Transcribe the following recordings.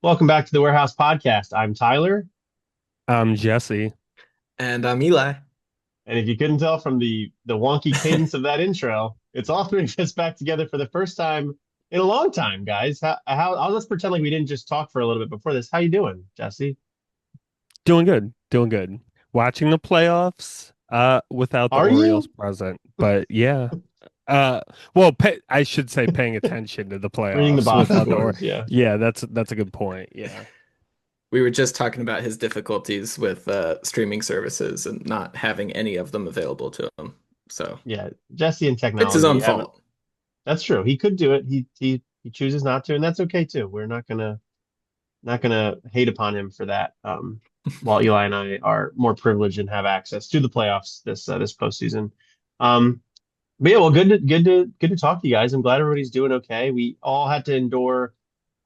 Welcome back to the Warehouse Podcast. I'm Tyler, Jesse. And I'm Eli. and if you couldn't tell from the wonky cadence of that intro, it's all three of us back together for the first time in a long time, guys. Let's pretend like we didn't just talk for a little bit before this. How you doing, Jesse? Doing good. Doing good. Watching the playoffs without the Are Orioles you present. But yeah. Uh well, I should say paying attention to the reading the playoffs box without the or scores? Yeah. Yeah, that's a good point. Yeah. We were just talking about his difficulties with streaming services and not having any of them available to him. So Yeah, Jesse and it's his technology own haven't. fault. That's true. He could do it. He chooses not to, and that's okay too. We're not gonna hate upon him for that. While Eli and I are more privileged and have access to the playoffs this postseason. Um, but yeah, well, good to talk to you guys. I'm glad everybody's doing okay. We all had to endure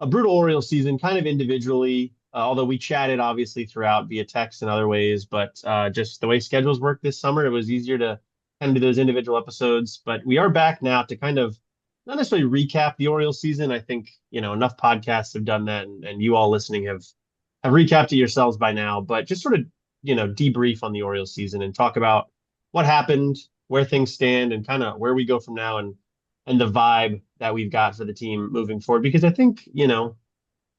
a brutal Orioles season, kind of individually, although we chatted obviously throughout via text and other ways. But just the way schedules work this summer, it was easier to kind of do those individual episodes. But we are back now to kind of not necessarily recap the Orioles season. I think enough podcasts have done that, and you all listening have recapped it yourselves by now. But just sort of debrief on the Orioles season and talk about what happened, where things stand, and kind of where we go from now, and the vibe that we've got for the team moving forward. Because I think,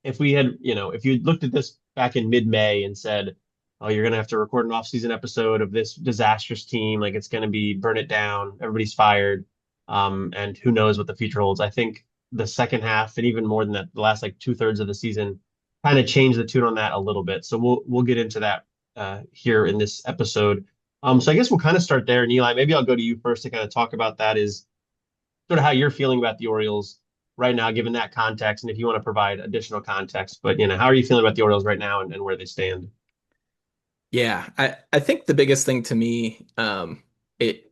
if we had, if you looked at this back in mid-May and said, oh, you're going to have to record an off-season episode of this disastrous team, like it's going to be burn it down, everybody's fired, and who knows what the future holds. I think the second half, and even more than that, the last like two-thirds of the season, kind of changed the tune on that a little bit. So we'll get into that here in this episode. So I guess we'll kind of start there. And Eli, maybe I'll go to you first to kind of talk about that. Is sort of how you're feeling about the Orioles right now, given that context, and if you want to provide additional context. But how are you feeling about the Orioles right now and where they stand? Yeah, I think the biggest thing to me, it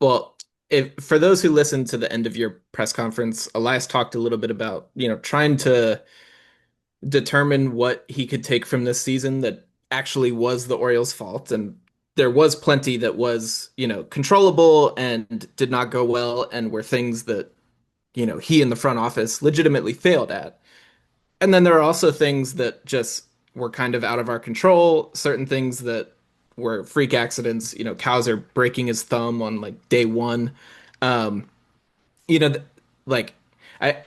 well, if for those who listened to the end of your press conference, Elias talked a little bit about, trying to determine what he could take from this season that actually was the Orioles' fault. And there was plenty that was, controllable and did not go well and were things that, he in the front office legitimately failed at. And then there are also things that just were kind of out of our control, certain things that were freak accidents, Kaiser breaking his thumb on like day one. Um, you know, th- like I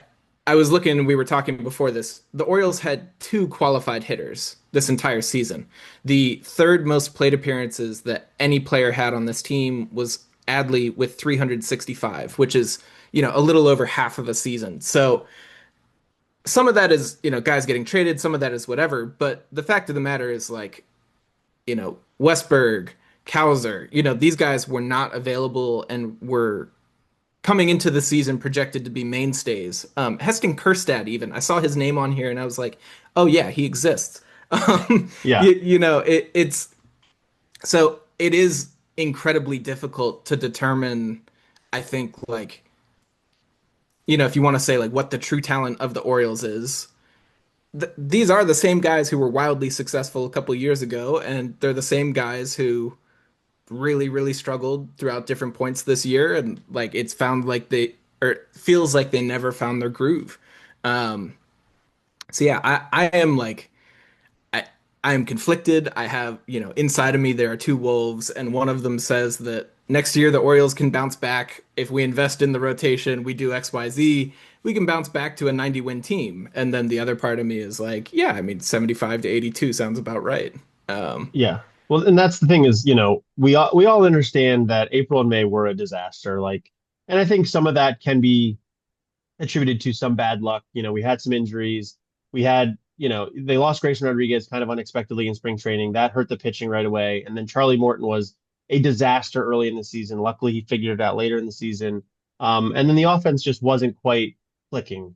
I was looking, we were talking before this. The Orioles had two qualified hitters this entire season. The third most plate appearances that any player had on this team was Adley with 365, which is, a little over half of a season. So some of that is, guys getting traded, some of that is whatever, but the fact of the matter is like, Westberg, Kaiser, these guys were not available and were coming into the season projected to be mainstays. Heston Kjerstad, even I saw his name on here and I was like, oh yeah, he exists. Yeah, It's so it is incredibly difficult to determine. I think like if you want to say like what the true talent of the Orioles is. These are the same guys who were wildly successful a couple years ago, and they're the same guys who really, really struggled throughout different points this year, and like it's found like they or it feels like they never found their groove. Um, so yeah, I am like I I am conflicted. I have, inside of me there are two wolves, and one of them says that next year the Orioles can bounce back if we invest in the rotation, we do XYZ, we can bounce back to a 90 win team. And then the other part of me is like, yeah, I mean 75 to 82 sounds about right. Um, yeah. Well, and that's the thing is, we all understand that April and May were a disaster. Like, and I think some of that can be attributed to some bad luck. We had some injuries. We had, they lost Grayson Rodriguez kind of unexpectedly in spring training. That hurt the pitching right away. And then Charlie Morton was a disaster early in the season. Luckily, he figured it out later in the season. And then the offense just wasn't quite clicking.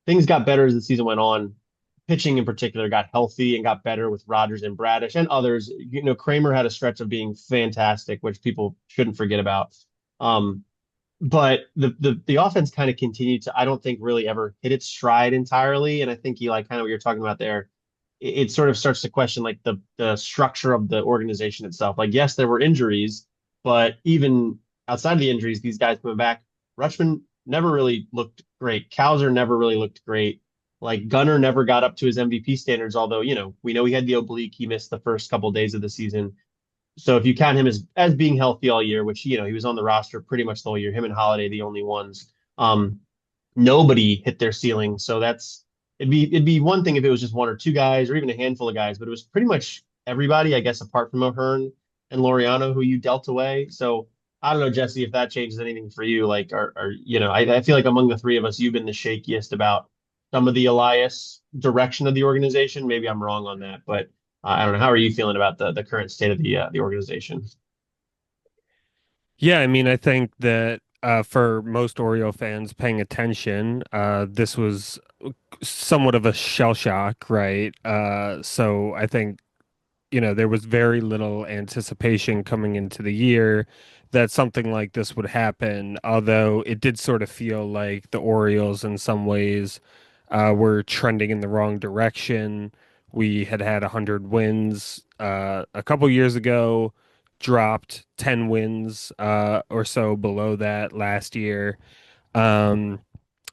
Things got better as the season went on. Pitching in particular got healthy and got better with Rogers and Bradish and others. Kramer had a stretch of being fantastic, which people shouldn't forget about. Um, but the offense kind of continued to, I don't think, really ever hit its stride entirely. And I think you like kind of what you're talking about there. It sort of starts to question like the structure of the organization itself. Like, yes, there were injuries, but even outside of the injuries, these guys coming back, Rutschman never really looked great. Kaiser never really looked great. Like Gunner never got up to his MVP standards, although, we know he had the oblique. He missed the first couple days of the season. So if you count him as being healthy all year, which, he was on the roster pretty much the whole year, him and Holiday, the only ones. Nobody hit their ceiling. So it'd be one thing if it was just one or two guys or even a handful of guys, but it was pretty much everybody, I guess, apart from O'Hearn and Laureano, who you dealt away. So I don't know, Jesse, if that changes anything for you. Like, I feel like among the three of us, you've been the shakiest about some of the Elias direction of the organization. Maybe I'm wrong on that, but I don't know. How are you feeling about the current state of the organization? Yeah, I mean, I think that for most Oriole fans paying attention, this was somewhat of a shell shock, right? So I think there was very little anticipation coming into the year that something like this would happen, although it did sort of feel like the Orioles, in some ways, were trending in the wrong direction. We had 100 wins a couple years ago, dropped 10 wins or so below that last year. Um,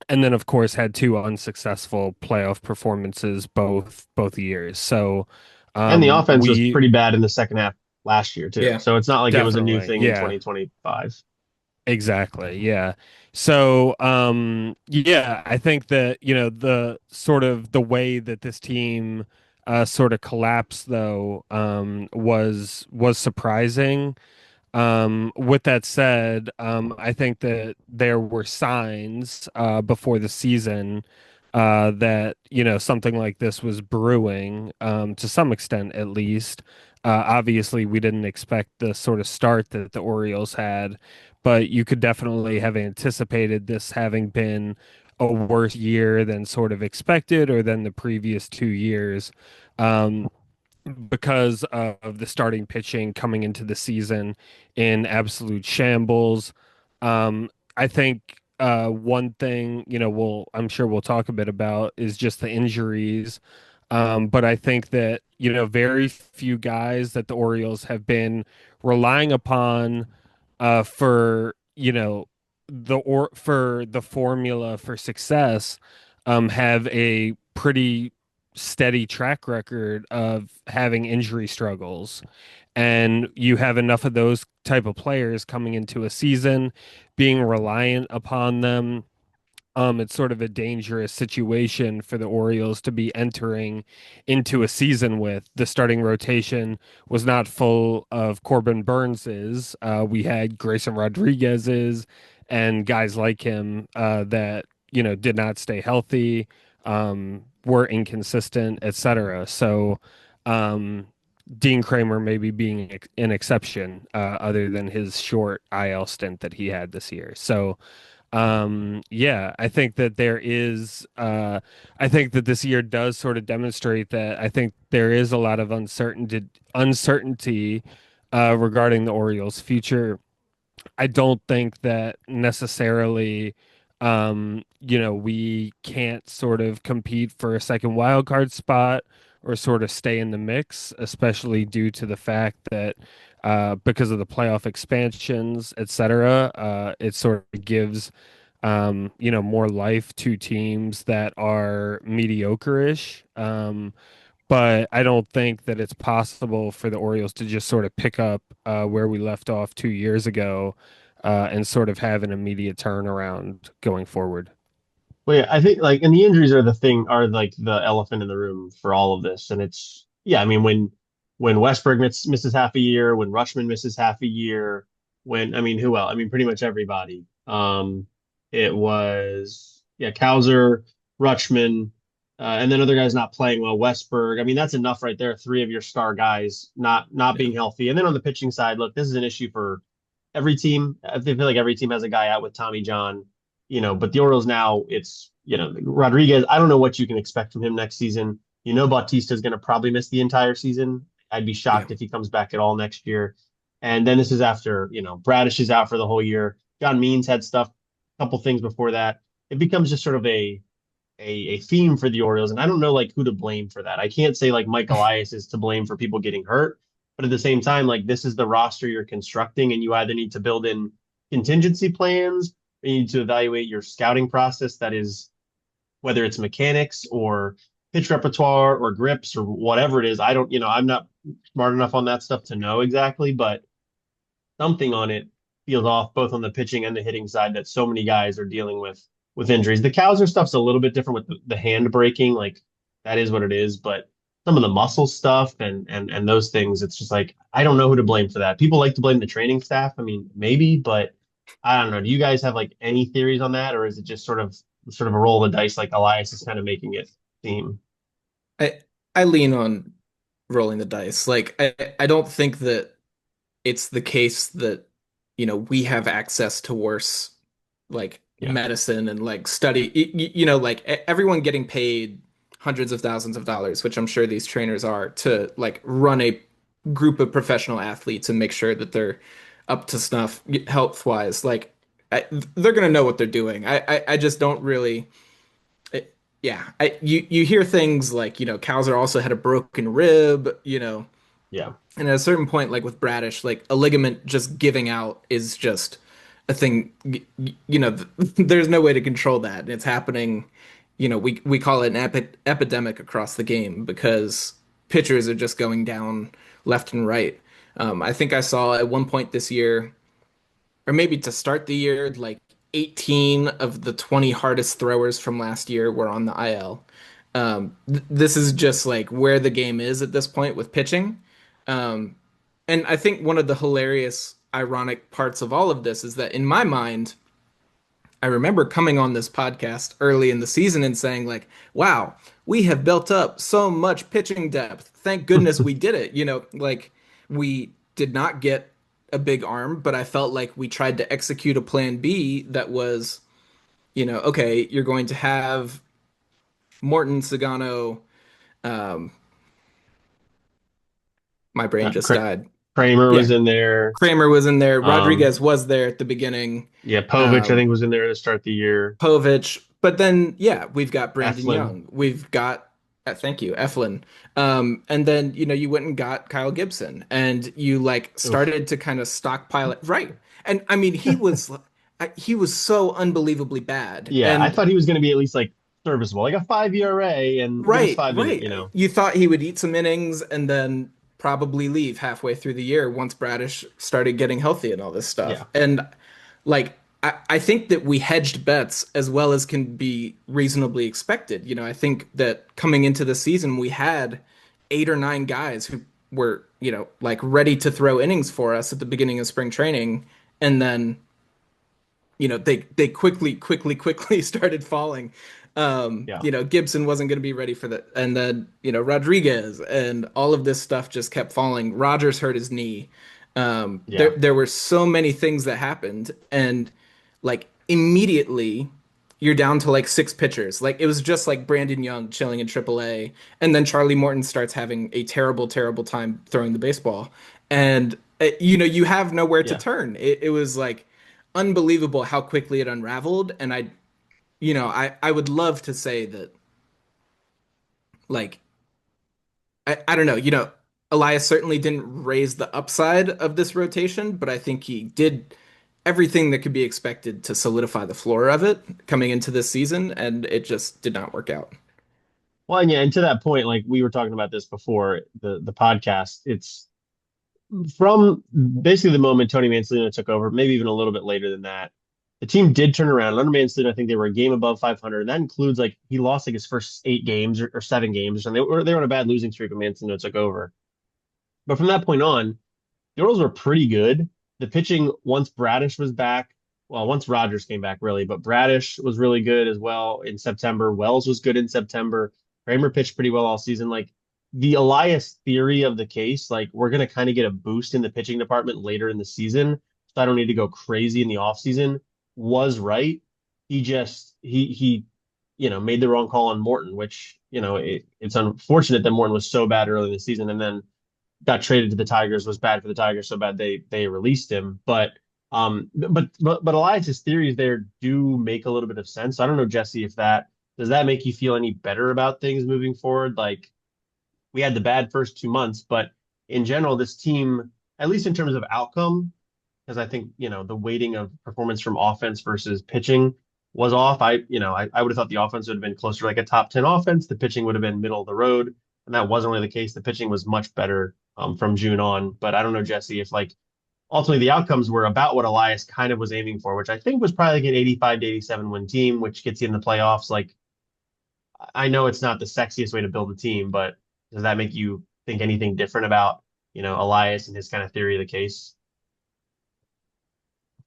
and then of course had two unsuccessful playoff performances both years. So And the offense was we pretty bad in the second half last year too. Yeah. So it's not like it was a new definitely, thing in yeah, 2025. exactly, yeah. So yeah, I think that the sort of the way that this team sort of collapsed though was surprising. With that said, I think that there were signs before the season that something like this was brewing, to some extent at least. Obviously, we didn't expect the sort of start that the Orioles had, but you could definitely have anticipated this having been a worse year than sort of expected or than the previous 2 years. Um, because of the starting pitching coming into the season in absolute shambles. Um, I think one thing, I'm sure we'll talk a bit about is just the injuries. But I think that, very few guys that the Orioles have been relying upon for, for the formula for success have a pretty steady track record of having injury struggles. And you have enough of those type of players coming into a season, being reliant upon them. It's sort of a dangerous situation for the Orioles to be entering into a season with. The starting rotation was not full of Corbin Burns's. We had Grayson Rodriguez's and guys like him that did not stay healthy, were inconsistent, etc. So um, Dean Kramer maybe being an exception, other than his short IL stint that he had this year. So yeah, I think that I think that this year does sort of demonstrate that I think there is a lot of uncertainty regarding the Orioles' future. I don't think that necessarily, we can't sort of compete for a second wild card spot or sort of stay in the mix, especially due to the fact that because of the playoff expansions, et cetera, it sort of gives more life to teams that are mediocre-ish. But I don't think that it's possible for the Orioles to just sort of pick up where we left off 2 years ago and sort of have an immediate turnaround going forward. Well, yeah, I think like, and the injuries are like the elephant in the room for all of this. And yeah, I mean, when Westberg misses half a year, when Rushman misses half a year, I mean, who else? I mean, pretty much everybody. It was, yeah, Cowser, Rutschman, and then other guys not playing well, Westberg. I mean, that's enough right there. Three of your star guys not Yeah. being healthy. And then on the pitching side, look, this is an issue for every team. I feel like every team has a guy out with Tommy John, but the Orioles now it's, Rodriguez. I don't know what you can expect from him next season. Bautista is going to probably miss the entire season. I'd be Yeah. shocked if he comes back at all next year. And then this is after, Bradish is out for the whole year. John Means had stuff, a couple things before that. It becomes just sort of a theme for the Orioles, and I don't know like who to blame for that. I can't say like Mike Elias is to blame for people getting hurt, but at the same time, like this is the roster you're constructing, and you either need to build in contingency plans, or you need to evaluate your scouting process that is whether it's mechanics or pitch repertoire or grips or whatever it is. I don't, I'm not smart enough on that stuff to know exactly, but something on it feels off both on the pitching and the hitting side that so many guys are dealing with injuries. The Cowser stuff's a little bit different with the hand breaking, like that is what it is, but some of the muscle stuff and those things, it's just like I don't know who to blame for that. People like to blame the training staff. I mean, maybe, but I don't know. Do you guys have like any theories on that, or is it just sort of a roll of the dice like Elias is kind of making it seem? I I lean on rolling the dice. Like I don't think that it's the case that we have access to worse like Yeah. medicine and like study like everyone getting paid hundreds of thousands of dollars, which I'm sure these trainers are, to like run a group of professional athletes and make sure that they're up to snuff health wise. Like they're gonna know what they're doing. I just don't really yeah, you hear things like, Cowser also had a broken rib, Yeah. and at a certain point, like with Bradish, like a ligament just giving out is just a thing. There's no way to control that. And it's happening. We call it an epidemic across the game because pitchers are just going down left and right. I think I saw at one point this year, or maybe to start the year, like 18 of the 20 hardest throwers from last year were on the IL. This is just like where the game is at this point with pitching. Um, and I think one of the hilarious, ironic parts of all of this is that in my mind, I remember coming on this podcast early in the season and saying, like, wow, we have built up so much pitching depth. Thank goodness we did it. Like we did not get a big arm, but I felt like we tried to execute a plan B that was, okay, you're going to have Morton, Sagano, um, my brain Uh, just Kra- died. Kramer was Yeah, in there. Kramer was in there. Um, Rodriguez was there at the beginning. yeah, Povich, I Um, think, was in there to start the year. Povich. But then, yeah, we've got Brandon Eflin. Young. We've got, thank you, Eflin. And then, you went and got Kyle Gibson and you like Oof. started to kind of stockpile it. Right. And I mean, he was so unbelievably bad. Yeah, I And thought he was going to be at least like serviceable, like a 5 ERA, and give us right, 5 minutes, right. You thought he would eat some innings and then probably leave halfway through the year once Bradish started getting healthy and all this stuff. Yeah, And like I think that we hedged bets as well as can be reasonably expected. I think that coming into the season we had 8 or 9 guys who were, like ready to throw innings for us at the beginning of spring training, and then they quickly started falling. yeah, Gibson wasn't going to be ready for that, and then Rodriguez and all of this stuff just kept falling. Rogers hurt his knee. There yeah, there were so many things that happened, and like immediately you're down to like 6 pitchers. Like it was just like Brandon Young chilling in AAA, and then Charlie Morton starts having a terrible, terrible time throwing the baseball, and you have nowhere to yeah. turn. It was like unbelievable how quickly it unraveled, and I would love to say that like I don't know, Elias certainly didn't raise the upside of this rotation, but I think he did everything that could be expected to solidify the floor of it coming into this season, and it just did not work out. Well, and yeah, and to that point, like we were talking about this before the podcast, it's from basically the moment Tony Mancini took over, maybe even a little bit later than that. The team did turn around. Under Mancini, I think they were a game above 500. And that includes like he lost like his first 8 games or 7 games or something. They were on a bad losing streak when Mancini took over. But from that point on, the Orioles were pretty good. The pitching, once Bradish was back, well, once Rogers came back, really, but Bradish was really good as well in September. Wells was good in September. Kramer pitched pretty well all season. Like the Elias theory of the case, like we're going to kind of get a boost in the pitching department later in the season. So I don't need to go crazy in the offseason, was right. He made the wrong call on Morton, which, it's unfortunate that Morton was so bad early in the season. And then got traded to the Tigers, was bad for the Tigers, so bad they released him. But Elias's theories there do make a little bit of sense. I don't know, Jesse, if that does that make you feel any better about things moving forward? Like we had the bad first 2 months, but in general, this team, at least in terms of outcome, because I think the weighting of performance from offense versus pitching, was off. I would have thought the offense would have been closer to like a top 10 offense. The pitching would have been middle of the road, and that wasn't really the case. The pitching was much better from June on. But I don't know, Jesse, if like ultimately the outcomes were about what Elias kind of was aiming for, which I think was probably like an 85 to 87 win team, which gets you in the playoffs. Like I know it's not the sexiest way to build a team, but does that make you think anything different about, Elias and his kind of theory of the case?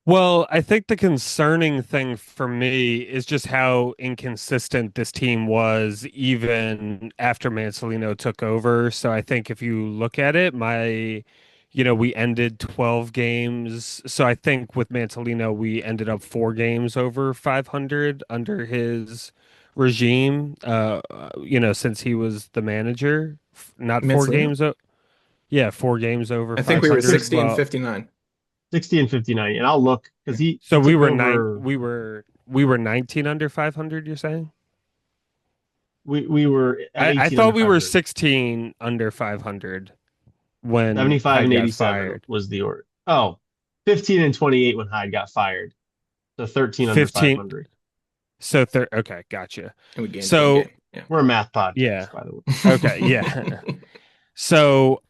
Well, I think the concerning thing for me is just how inconsistent this team was even after Mancelino took over. So I think if you look at it, we ended 12 games. So I think with Mancelino, we ended up 4 games over 500 under his regime, since he was the manager. Not four Mancelino? games. Yeah, 4 games over I think we were 500. 60 and Well, 59. 60 and 59. And I'll look because he so we took were nine. over. We were 19 under 500. You're saying? We were at I 18 thought under we were 500. 16 under 500 when 75 Hyde and got 87 fired. was the order. Oh, 15 and 28 when Hyde got fired. So 13 under 15. 500. Okay, gotcha. And we gained one So game. Yeah. We're a math yeah. podcast, by the way. Okay, yeah. So,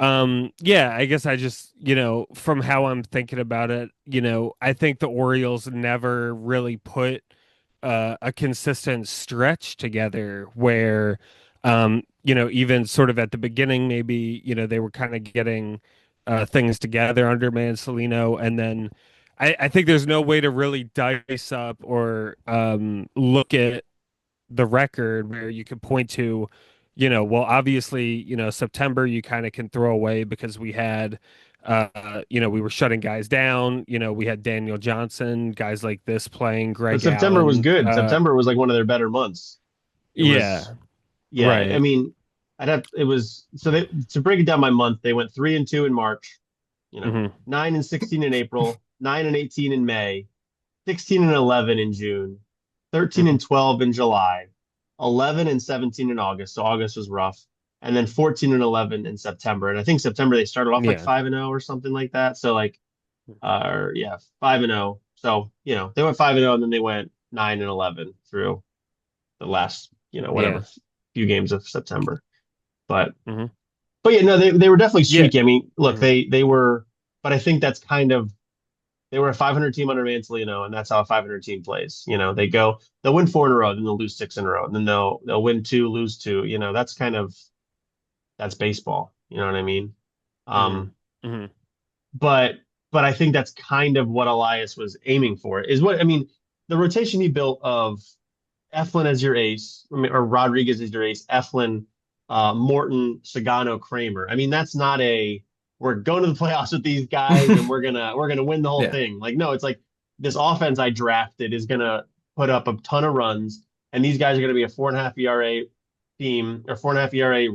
yeah, I guess I just, from how I'm thinking about it, I think the Orioles never really put a consistent stretch together where, even sort of at the beginning, maybe, they were kind of getting things together under Mancelino. And then I think there's no way to really dice up or look at the record where you could point to, well, obviously, September you kind of can throw away because we had, we were shutting guys down. We had Daniel Johnson, guys like this playing, But Greg September was Allen. good. September was like one of their better months. It was, Yeah, yeah. I right. mean, it was so to break it down by month, they went 3-2 in March, Hmm. 9 and 16 in April, 9 and 18 in May, 16 and 11 in June, 13 Hmm. and 12 in July, 11 and 17 in August. So August was rough. And then 14 and 11 in September. And I think September they started off like Yeah. 5 and 0 or something like that. So like yeah, 5 and 0. So, they went 5 and 0 and then they went 9 and 11 through the last, whatever Yeah. few games of September. But Hmm. yeah, no, they were definitely Yeah. streaky. I mean, look, Hmm. they were, but I think that's kind of they were a 500 team under Mancelino, and that's how a 500 team plays. They'll win 4 in a row, then they'll lose 6 in a row, and then they'll win 2, lose 2. That's kind of that's baseball. You know what I mean? Hmm. Um, Hmm. but I think that's kind of what Elias was aiming for. Is what I mean. The rotation he built of Eflin as your ace, or Rodriguez as your ace, Eflin, Morton, Sagano, Kramer. I mean, that's not a we're going to the playoffs with these guys and we're gonna win the whole Yeah. thing. Like, no, it's like this offense I drafted is gonna put up a ton of runs, and these guys are gonna be a 4.5 ERA team or 4.5 ERA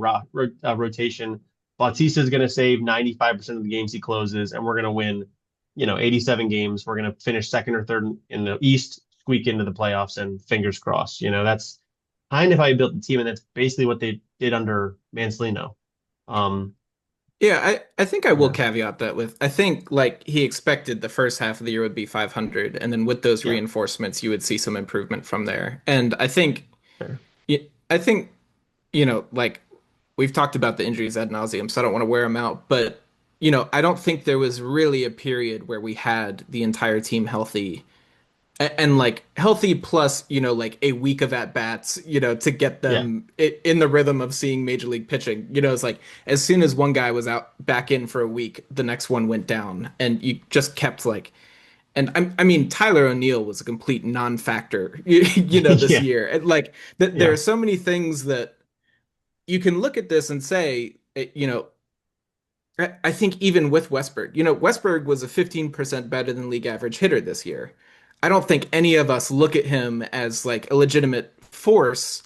rotation. Bautista is gonna save 95% of the games he closes, and we're gonna win, 87 games. We're gonna finish second or third in the East, squeak into the playoffs, and fingers crossed. That's kind of how you built the team, and that's basically what they did under Mancelino. Um, Yeah, I think I will yeah, caveat that with I think like he expected the first half of the year would be 500, and then with those yeah, reinforcements, you would see some improvement from there. And fair. I think, like we've talked about the injuries ad nauseum, so I don't want to wear them out. But, I don't think there was really a period where we had the entire team healthy and like healthy plus, like a week of at bats, to get Yeah, them in the rhythm of seeing major league pitching. It's like as soon as one guy was out back in for a week, the next one went down, and you just kept like. And I mean, Tyler O'Neill was a complete non-factor, this yeah, year. And like, there are yeah, so many things that you can look at this and say, I think even with Westberg, Westberg was a 15% better than league average hitter this year. I don't think any of us look at him as like a legitimate force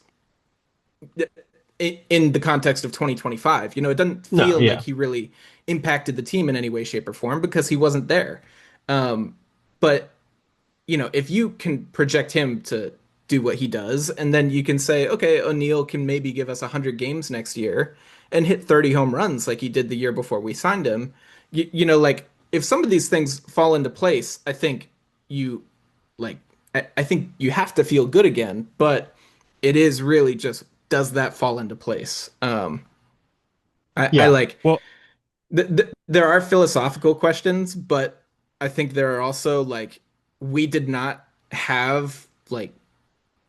in the context of 2025. It doesn't no, feel like yeah, he really impacted the team in any way, shape, or form because he wasn't there. Um, but if you can project him to do what he does, and then you can say, okay, O'Neill can maybe give us 100 games next year and hit 30 home runs like he did the year before we signed him. Like if some of these things fall into place, I think you like I think you have to feel good again, but it is really just does that fall into place? I Yeah. like Well, there are philosophical questions, but I think there are also like we did not have like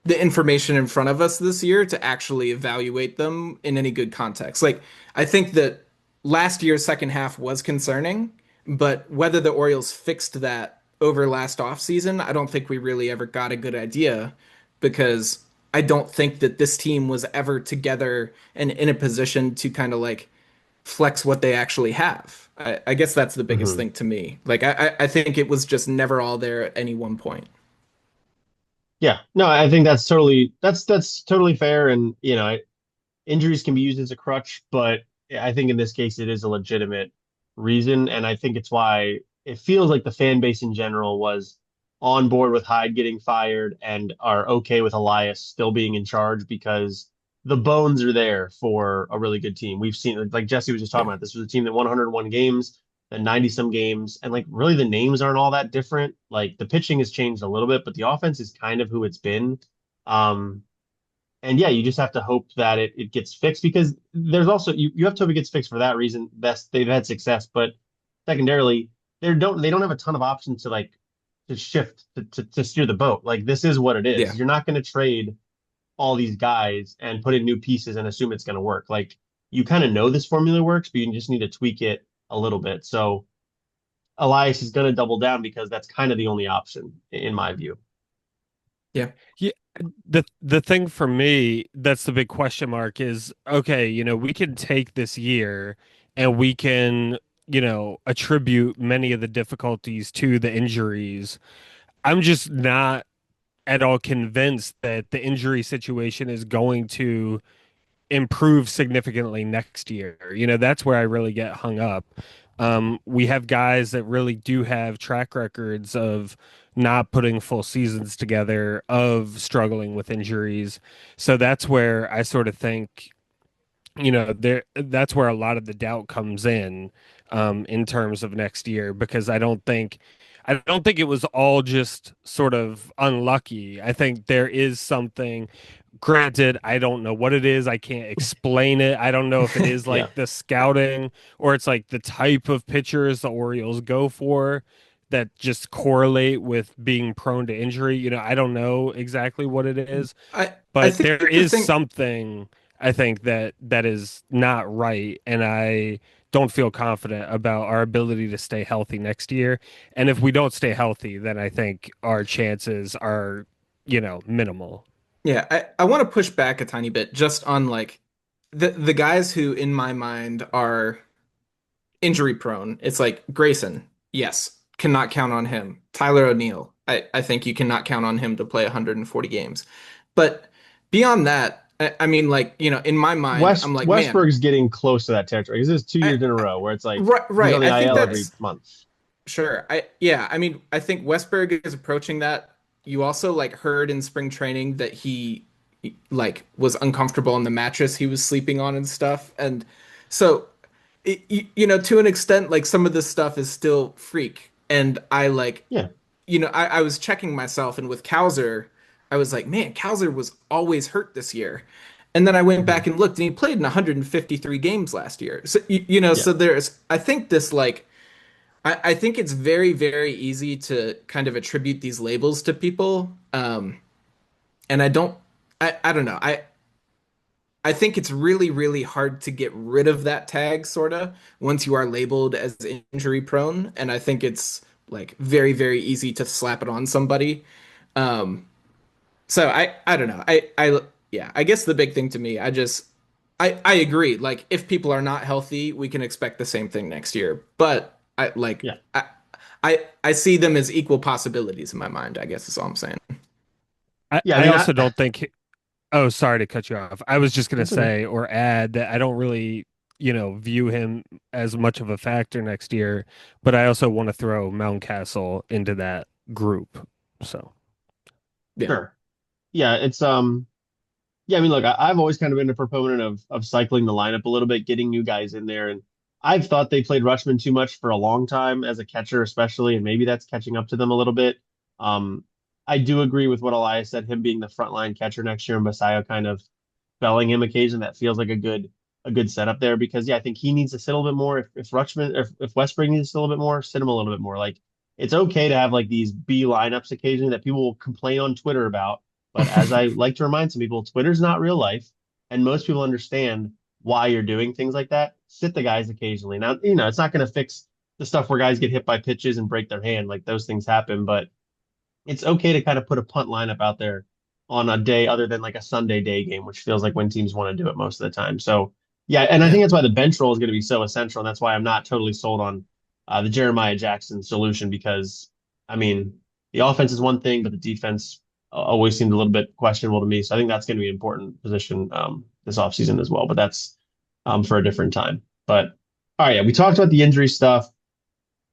the information in front of us this year to actually evaluate them in any good context. Like, I think that last year's second half was concerning, but whether the Orioles fixed that over last offseason, I don't think we really ever got a good idea because I don't think that this team was ever together and in a position to kind of like flex what they actually have. I guess that's the biggest Hmm. thing to me. Like, I think it was just never all there at any one point. Yeah. No, I think that's totally fair. And injuries can be used as a crutch, but I think in this case it is a legitimate reason, and I think it's why it feels like the fan base in general was on board with Hyde getting fired and are okay with Elias still being in charge because the bones are there for a really good team. We've seen, like Jesse was just talking Yeah. about, this was a team that won 101 games, then 90 some games, and like really the names aren't all that different. Like the pitching has changed a little bit, but the offense is kind of who it's been. Um, and yeah, you just have to hope that it gets fixed because there's also you have to hope it gets fixed for that reason. That's they've had success, but secondarily, they don't have a ton of options to like to shift to steer the boat. Like this is what it Yeah. is. You're not going to trade all these guys and put in new pieces and assume it's going to work. Like you kind of know this formula works, but you just need to tweak it a little bit. So Elias is going to double down because that's kind of the only option in my view. Yeah. yeah, the thing for me that's the big question mark is okay, we can take this year and we can, attribute many of the difficulties to the injuries. I'm just not at all convinced that the injury situation is going to improve significantly next year. That's where I really get hung up. We have guys that really do have track records of not putting full seasons together, of struggling with injuries. So that's where I sort of think, that's where a lot of the doubt comes in terms of next year, because I don't think it was all just sort of unlucky. I think there is something. Granted, I don't know what it is. I can't explain it. I don't know if it is Yeah. like the scouting or it's like the type of pitchers the Orioles go for that just correlate with being prone to injury. I don't know exactly what it is, I but think there the is thing, something I think that is not right, and I don't feel confident about our ability to stay healthy next year. And if we don't stay healthy, then I think our chances are, minimal. yeah, I want to push back a tiny bit just on like the guys who in my mind are injury prone. It's like Grayson, yes, cannot count on him. Tyler O'Neill, I think you cannot count on him to play 140 games. But beyond that, I mean, like, in my mind, I'm like, man, Westberg's getting close to that territory. This is two I, years in a row where it's like right, he's on right. the I think IL every that's month. sure. Yeah, I mean, I think Westberg is approaching that. You also like heard in spring training that he like was uncomfortable on the mattress he was sleeping on and stuff. And so to an extent, like some of this stuff is still freak. And I like, Yeah. I was checking myself, and with Cowser, I was like, man, Cowser was always hurt this year. And then I went Hmm. back and looked, and he played in 153 games last year. So Yeah. so I think this like I think it's very, very easy to kind of attribute these labels to people. And I don't know. I think it's really, really hard to get rid of that tag, sort of, once you are labeled as injury prone. And I think it's like very, very easy to slap it on somebody. Um, so I don't know. Yeah, I guess the big thing to me, I agree. Like if people are not healthy, we can expect the same thing next year. But Yeah. I see them as equal possibilities in my mind, I guess is all I'm saying. I, Yeah. I I mean, also don't think, oh, sorry to cut you off. I was just going to that's okay. say or add that I don't really, view him as much of a factor next year, but I also want to throw Mountcastle into that group. So, Yeah. Sure. Yeah. Yeah. I mean, look, I've always kind of been a proponent of cycling the lineup a little bit, getting new guys in there, and I've thought they played Rushman too much for a long time as a catcher, especially, and maybe that's catching up to them a little bit. Um, I do agree with what Elias said, him being the frontline catcher next year and Messiah kind of spelling him occasion. That feels like a good setup there because yeah, I think he needs to sit a little bit more. If Rutschman if Westbrook needs to sit a little bit more, sit him a little bit more. Like it's okay to have like these B lineups occasionally that people will complain on Twitter about. But as I like to remind some people, Twitter's not real life, and most people understand why you're doing things like that. Sit the guys occasionally. Now, it's not going to fix the stuff where guys get hit by pitches and break their hand. Like those things happen, but it's okay to kind of put a punt lineup out there on a day other than like a Sunday day game, which feels like when teams want to do it most of the time. So yeah, and I Yeah. think that's why the bench role is going to be so essential, and that's why I'm not totally sold on the Jeremiah Jackson solution because I mean the offense is one thing, but the defense always seemed a little bit questionable to me. So I think that's going to be an important position this offseason as well. But that's for a different time. But all right, yeah, we talked about the injury stuff.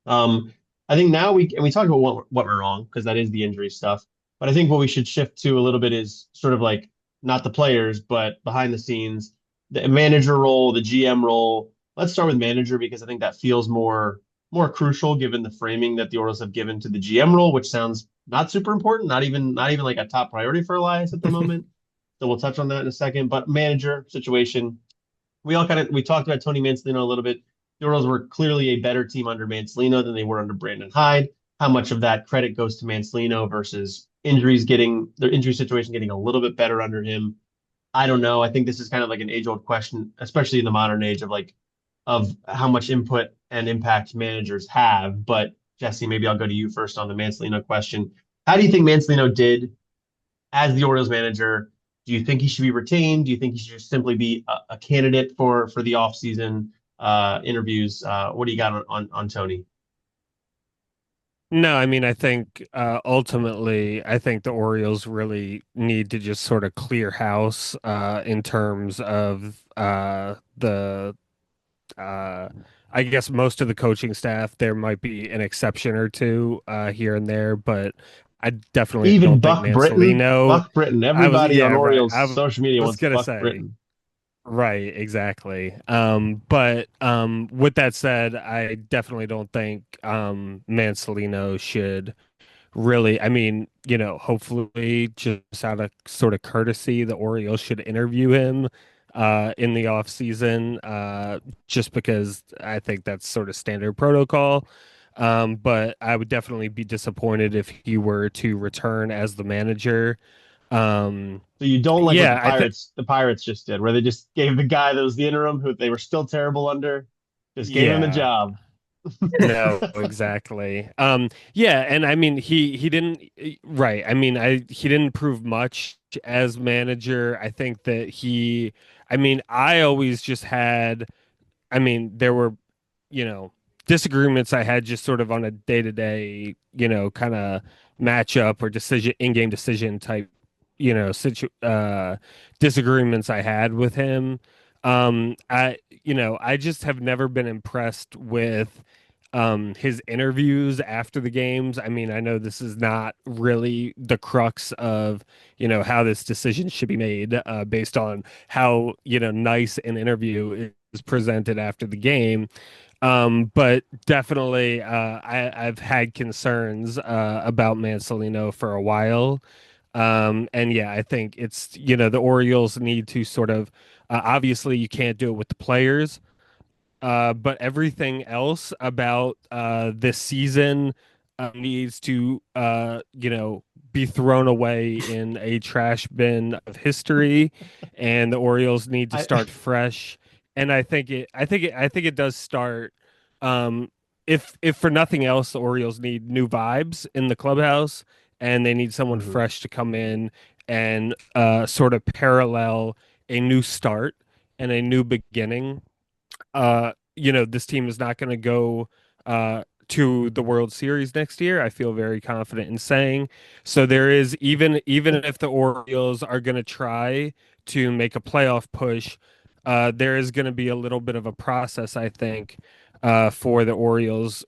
Um, I think now we talked about what went wrong because that is the injury stuff. But I think what we should shift to a little bit is sort of like not the players, but behind the scenes, the manager role, the GM role. Let's start with manager because I think that feels more crucial given the framing that the Orioles have given to the GM role, which sounds not super important, not even like a top priority for Elias at the moment. So we'll touch on that in a second. But manager situation, we talked about Tony Mancelino a little bit. The Orioles were clearly a better team under Mancelino than they were under Brandon Hyde. How much of that credit goes to Mancelino versus their injury situation getting a little bit better under him? I don't know. I think this is kind of like an age-old question, especially in the modern age of how much input and impact managers have. But Jesse, maybe I'll go to you first on the Mancelino question. How do you think Mancelino did as the Orioles manager? Do you think he should be retained? Do you think he should just simply be a candidate for the offseason interviews? What do you got on Tony? No, I mean, I think ultimately, I think the Orioles really need to just sort of clear house in terms of uh, I guess most of the coaching staff. There might be an exception or two here and there, but I definitely Even don't think Mancelino. Buck Britton, I was, everybody on yeah, right. Orioles social media Was wants gonna Buck say. Britton. Right, exactly. But with that said, I definitely don't think Mancelino should really, I mean, hopefully just out of sort of courtesy, the Orioles should interview him in the off season just because I think that's sort of standard protocol. But I would definitely be disappointed if he were to return as the manager. Um, So you don't like what yeah, I think. The Pirates just did, where they just gave the guy that was the interim, who they were still terrible under, just gave him the Yeah, job. no, exactly. Yeah, and I mean he didn't right. I mean he didn't prove much as manager. I think that I mean I always just had I mean there were you know, disagreements I had just sort of on a day-to-day, kind of matchup or decision in-game decision type, disagreements I had with him. I just have never been impressed with his interviews after the games. I mean, I know this is not really the crux of, how this decision should be made based on how, nice an interview is presented after the game. But definitely, I've had concerns about Mancelino for a while. And yeah, I think it's, the Orioles need to sort of, obviously, you can't do it with the players, but everything else about this season needs to, be thrown away in a trash bin of history, and the Orioles need to I start fresh. And I think it does start. Um, if for nothing else, the Orioles need new vibes in the clubhouse, and they need someone Mhm. fresh to come in and sort of parallel a new start and a new beginning. This team is not going to go to the World Series next year. I feel very confident in saying. So there is even if the Orioles are going to try to make a playoff push, there is going to be a little bit of a process, I think, for the Orioles,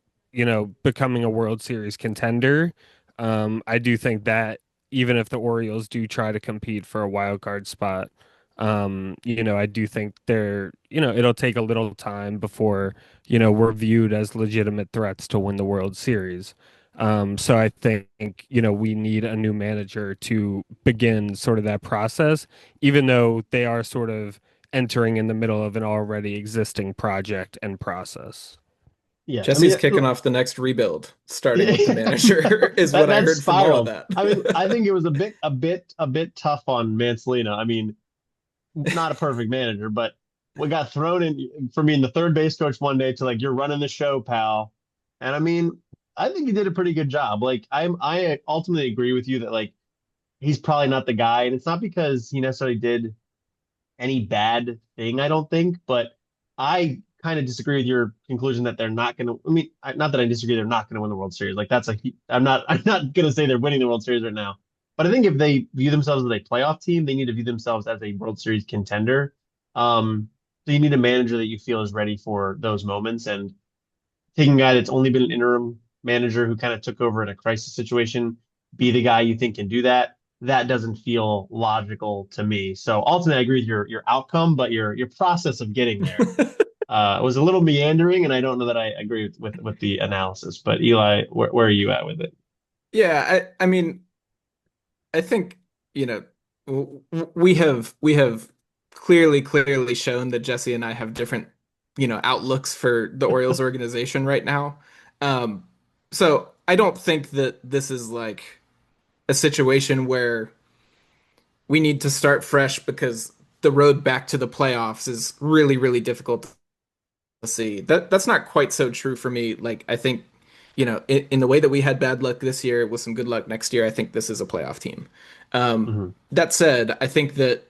becoming a World Series contender. I do think that even if the Orioles do try to compete for a wild card spot, I do think it'll take a little time before, we're viewed as legitimate threats to win the World Series. So I think, we need a new manager to begin sort of that process, even though they are sort of entering in the middle of an already existing project and process. Yeah, I Jesse's mean, kicking off the next rebuild, starting with the yeah, manager, is what I that heard from all of spiraled. that. I mean, I think it was a bit tough on Mancelino. I mean, not a perfect manager, but we got thrown in for being the third base coach one day to like you're running the show, pal. And I mean, I think he did a pretty good job. Like I ultimately agree with you that like he's probably not the guy, and it's not because he necessarily did any bad thing, I don't think, but I kind of disagree with your conclusion that they're not going to. I mean, not that I disagree, they're not going to win the World Series. Like that's a. I'm not going to say they're winning the World Series right now, but I think if they view themselves as a playoff team, they need to view themselves as a World Series contender. So you need a manager that you feel is ready for those moments, and taking a guy that's only been an interim manager who kind of took over in a crisis situation, be the guy you think can do that. That doesn't feel logical to me. So ultimately, I agree with your outcome, but your process of getting there was a little meandering, and I don't know that I agree with the analysis. But Eli, where are you at with it? Yeah, I mean, I think, you know, we have clearly shown that Jesse and I have different, outlooks for the Orioles organization right now. Um, so I don't think that this is like a situation where we need to start fresh because the road back to the playoffs is really, really difficult to see. That's not quite so true for me. Like I think, in the way that we had bad luck this year with some good luck next year, I think this is a playoff team. Hmm. That said, I think that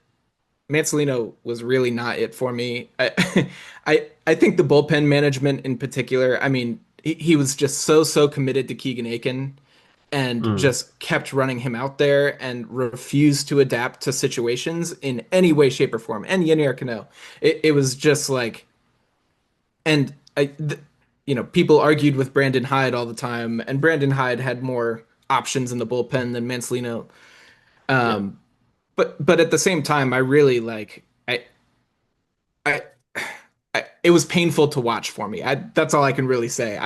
Mancelino was really not it for me. I think the bullpen management in particular, I mean, he was just so committed to Keegan Aiken and Mm. just kept running him out there and refused to adapt to situations in any way, shape, or form. And Yennier Cano, it was just like, and people argued with Brandon Hyde all the time, and Brandon Hyde had more options in the bullpen than Mancelino. Yeah. Um, but at the same time, I really like I, it was painful to watch for me. That's all I can really say.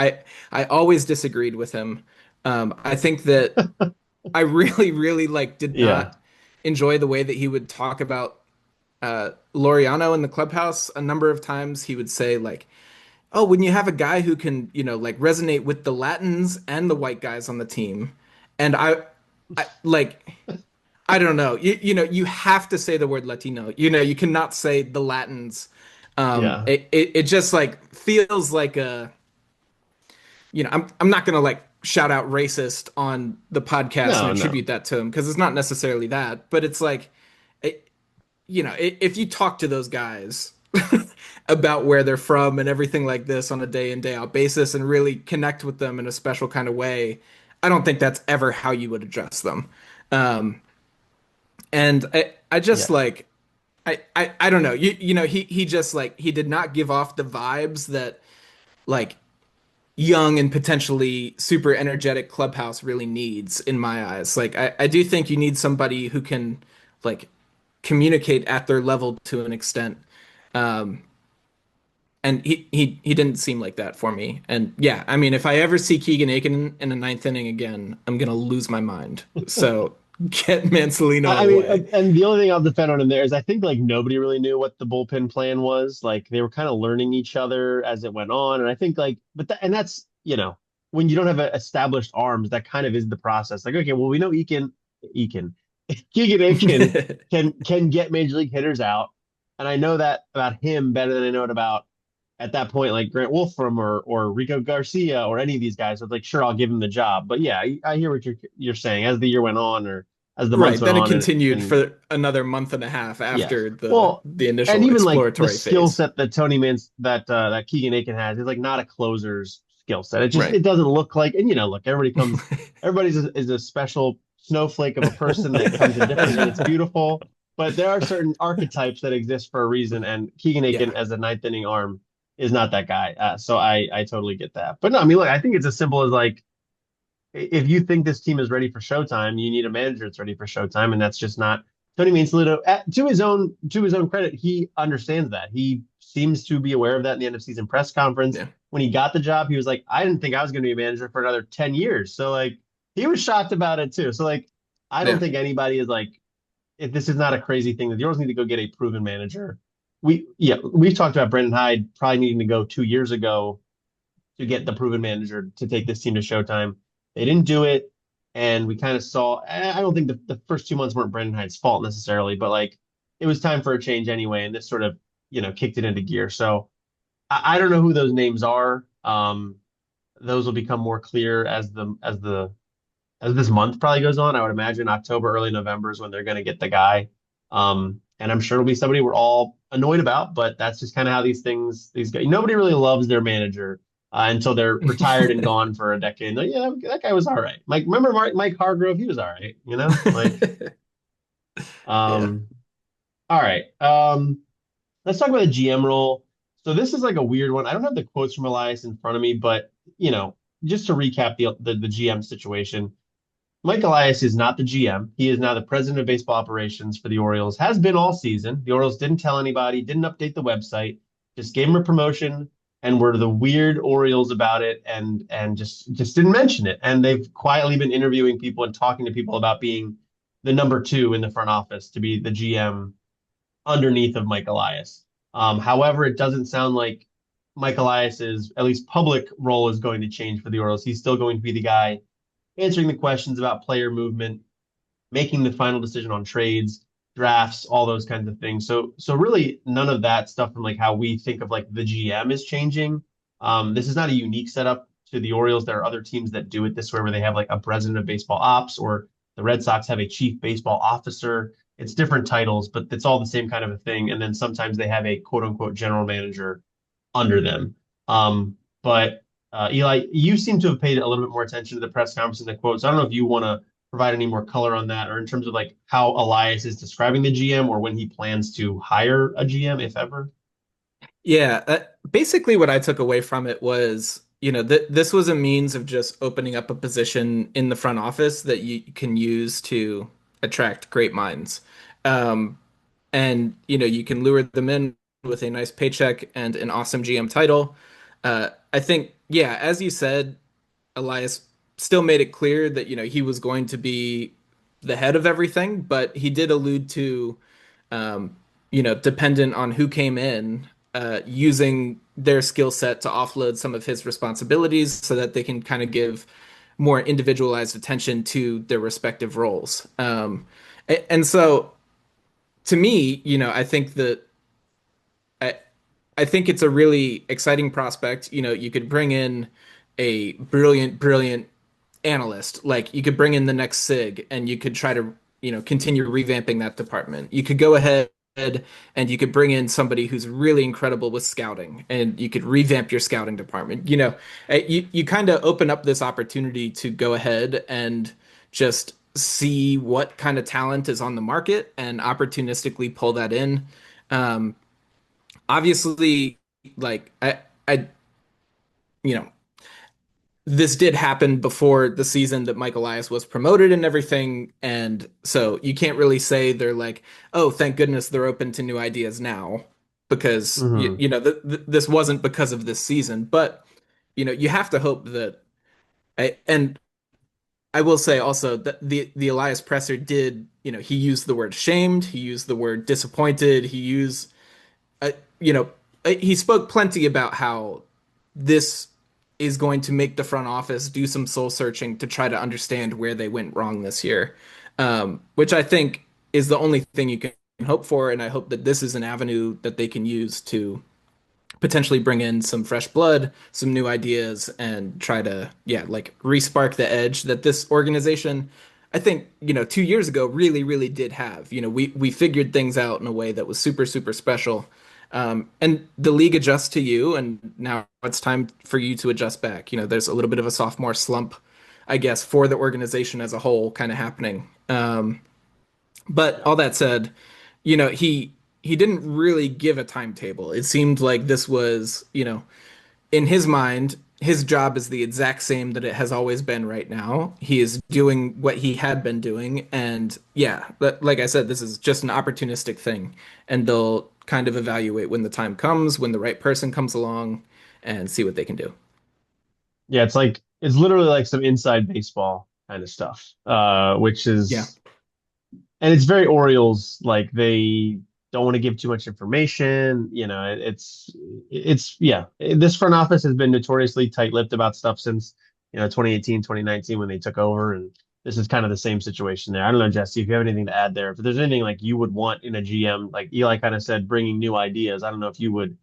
I always disagreed with him. I think that I really like did Yeah. not enjoy the way that he would talk about Laureano in the clubhouse. A number of times he would say like, "Oh, when you have a guy who can, like resonate with the Latins and the white guys on the team," and I like I don't know. You have to say the word Latino. You cannot say the Latins. Yeah. It just like feels like I'm not gonna like shout out racist on the podcast and No, no. attribute that to him because it's not necessarily that, but it's like, it, if you talk to those guys about where they're from and everything like this on a day in day out basis and really connect with them in a special kind of way, I don't think that's ever how you would address them. Um, and I just Yeah. like I don't know. He just like he did not give off the vibes that like young and potentially super energetic clubhouse really needs in my eyes. Like I do think you need somebody who can like communicate at their level to an extent. Um, and he didn't seem like that for me. And yeah, I mean, if I ever see Keegan Aiken in a ninth inning again, I'm gonna lose my mind. So get Mancelino I mean, away. and the only thing I'll defend on him there is I think like nobody really knew what the bullpen plan was. Like they were kind of learning each other as it went on, and I think like, and that's when you don't have established arms, that kind of is the process. Like, okay, well we know Eakin, Keegan Aiken can get major league hitters out, and I know that about him better than I know it about at that point like Grant Wolfram or Rico Garcia or any of these guys. So it's like sure I'll give him the job, but yeah, I hear what you're saying as the year went on or as the months Right. went Then it on continued and for another month and a half yeah. after the Well, the and initial even like the exploratory skill phase. set that Tony Mans that Keegan Aiken has is like not a closer's skill set. It Right. doesn't look like and look everybody's a special snowflake of a person that comes in different and it's beautiful. But there are certain archetypes that exist for a reason, and Keegan Aiken Yeah. as a ninth inning arm is not that guy. So I totally get that. But no, I mean look, I think it's as simple as like if you think this team is ready for showtime, you need a manager that's ready for showtime, and that's just not Tony Mansolito. To his own credit, he understands that. He seems to be aware of that in the end of season press conference. Yeah. when he got the job, he was like, I didn't think I was going to be a manager for another 10 years. So like he was shocked about it too. So like I don't Yeah. think anybody is like, if this is not a crazy thing, that the Orioles need to go get a proven manager. We've talked about Brendan Hyde probably needing to go 2 years ago to get the proven manager to take this team to Showtime. They didn't do it, and we kind of saw. I don't think the first 2 months weren't Brendan Hyde's fault necessarily, but like it was time for a change anyway, and this sort of kicked it into gear. So I don't know who those names are. Those will become more clear as this month probably goes on. I would imagine October, early November is when they're going to get the guy. And I'm sure it'll be somebody we're all annoyed about, but that's just kind of how these guys, nobody really loves their manager until they're retired and gone for a decade. Like, yeah, that guy was all right. Remember Mike Hargrove? He was all right, Yeah. um, all right. Let's talk about the GM role. So this is like a weird one. I don't have the quotes from Elias in front of me, but just to recap the GM situation. Mike Elias is not the GM. He is now the president of baseball operations for the Orioles, has been all season. The Orioles didn't tell anybody, didn't update the website, just gave him a promotion and were the weird Orioles about it and just didn't mention it. And they've quietly been interviewing people and talking to people about being the number two in the front office to be the GM underneath of Mike Elias. However, it doesn't sound like Mike Elias's at least public role is going to change for the Orioles. He's still going to be the guy answering the questions about player movement, making the final decision on trades, drafts, all those kinds of things. So really none of that stuff from like how we think of like the GM is changing. This is not a unique setup to the Orioles. There are other teams that do it this way where they have like a president of baseball ops, or the Red Sox have a chief baseball officer. It's different titles, but it's all the same kind of a thing. And then sometimes they have a quote unquote general manager under them. But Eli, you seem to have paid a little bit more attention to the press conference and the quotes. I don't know if you want to provide any more color on that, or in terms of like how Elias is describing the GM, or when he plans to hire a GM, if ever. Yeah, basically what I took away from it was, th this was a means of just opening up a position in the front office that you can use to attract great minds. Um, and, you can lure them in with a nice paycheck and an awesome GM title. I think, yeah, as you said, Elias still made it clear that, he was going to be the head of everything, but he did allude to, um, dependent on who came in, using their skill set to offload some of his responsibilities so that they can kind of give more individualized attention to their respective roles. And so to me, I think that I, I think it's a really exciting prospect. You could bring in a brilliant analyst. Like you could bring in the next SIG and you could try to, continue revamping that department. You could go ahead and you could bring in somebody who's really incredible with scouting and you could revamp your scouting department. You kind of open up this opportunity to go ahead and just see what kind of talent is on the market and opportunistically pull that in. Um, Obviously, like you know, this did happen before the season that Mike Elias was promoted and everything, and so you can't really say they're like, oh, thank goodness they're open to new ideas now, because Mm-hmm. this wasn't because of this season. But you have to hope that, and I will say also that the Elias presser did, he used the word shamed, he used the word disappointed, he used uh, you know, he spoke plenty about how this is going to make the front office do some soul searching to try to understand where they went wrong this year, which I think is the only thing you can hope for. And I hope that this is an avenue that they can use to potentially bring in some fresh blood, some new ideas, and try to, yeah, like respark the edge that this organization, I think, 2 years ago really did have. We figured things out in a way that was super special. And the league adjusts to you, and now it's time for you to adjust back. There's a little bit of a sophomore slump, I guess, for the organization as a whole kind of happening. But all that said, he didn't really give a timetable. It seemed like this was, in his mind, his job is the exact same that it has always been right now. He is doing what he had been doing. And yeah, but like I said, this is just an opportunistic thing. And they'll kind of evaluate when the time comes, when the right person comes along. and see what they can do. Yeah, it's literally like some inside baseball kind of stuff, which Yeah. is and it's very Orioles. Like they don't want to give too much information. It's yeah. This front office has been notoriously tight-lipped about stuff since 2018, 2019 when they took over, and this is kind of the same situation there. I don't know, Jesse, if you have anything to add there. If there's anything like you would want in a GM, like Eli kind of said, bringing new ideas. I don't know if you would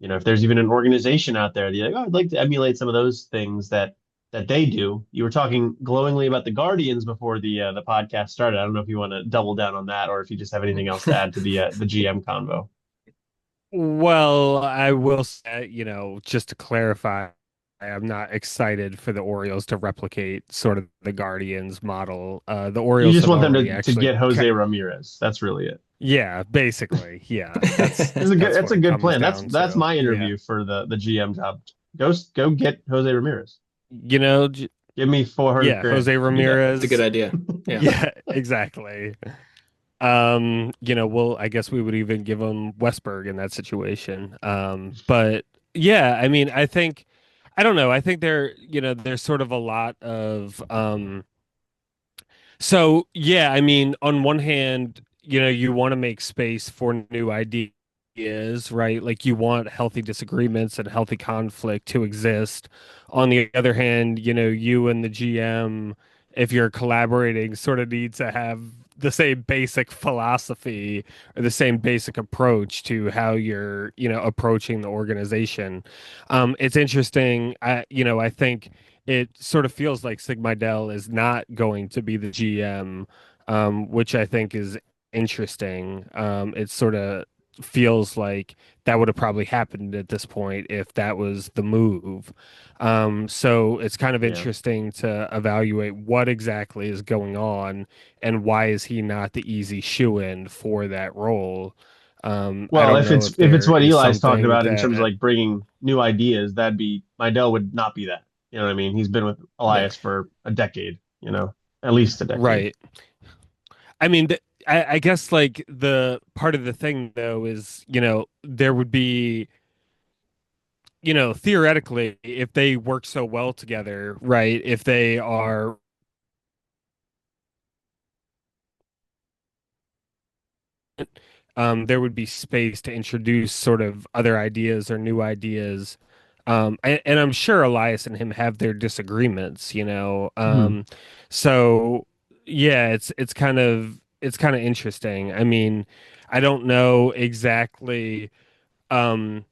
if there's even an organization out there that you're like, oh, I'd like to emulate some of those things that they do. You were talking glowingly about the Guardians before the podcast started. I don't know if you want to double down on that or if you just have anything else to add to the GM convo. Well, I will say, just to clarify, I'm not excited for the Orioles to replicate sort of the Guardians model. The You Orioles just have want them already to actually get Jose Ramirez. That's really it. yeah, basically. Yeah, that's It's a good that's that's what a it good comes plan. down That's to. my Yeah. interview for the GM job. Go get Jose Ramirez. You know, j- Give me 400 yeah, grand. Jose Be happy. It's a good Ramirez. idea. Yeah. Yeah, exactly. I guess we would even give him Westberg in that situation. But yeah, I mean, I don't know. I think there's sort of a lot of so yeah, I mean, on one hand, you want to make space for new ideas, right? Like you want healthy disagreements and healthy conflict to exist. On the other hand, you and the GM, if you're collaborating, sort of need to have the same basic philosophy or the same basic approach to how you're, approaching the organization. It's interesting. I think it sort of feels like Sigmundell is not going to be the GM, which I think is interesting. It sort of feels like that would have probably happened at this point if that was the move. So it's kind of Yeah. interesting to evaluate what exactly is going on and why is he not the easy shoe-in for that role. I Well, don't if know it's if if it's there what is Eli's talking something about in terms of that like bringing new ideas, that'd be Mydell would not be that. You know what I mean? He's been with Yeah. Elias for a decade, at least a decade. right. I mean, I guess like the part of the thing though is, there would be, theoretically, if they work so well together, right? If they are, there would be space to introduce sort of other ideas or new ideas. And I'm sure Elias and him have their disagreements, Hmm. So yeah, it's kind of interesting. I mean, I don't know exactly. Um,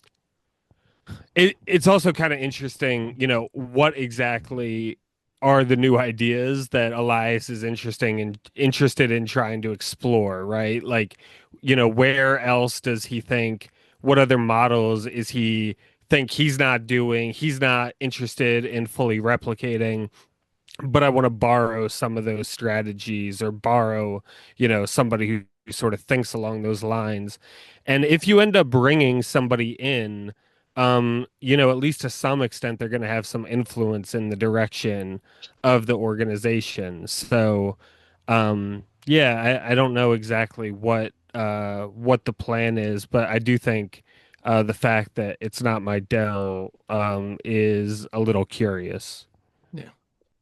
it's also kind of interesting, what exactly are the new ideas that Elias is interested in trying to explore, right? Like, where else does he think, what other models is he think he's not interested in fully replicating, but I want to borrow some of those strategies or borrow, somebody who sort of thinks along those lines. And if you end up bringing somebody in, at least to some extent, they're going to have some influence in the direction of the organization. So, yeah, I don't know exactly what the plan is, but I do think the fact that it's not my Dell is a little curious. Yeah.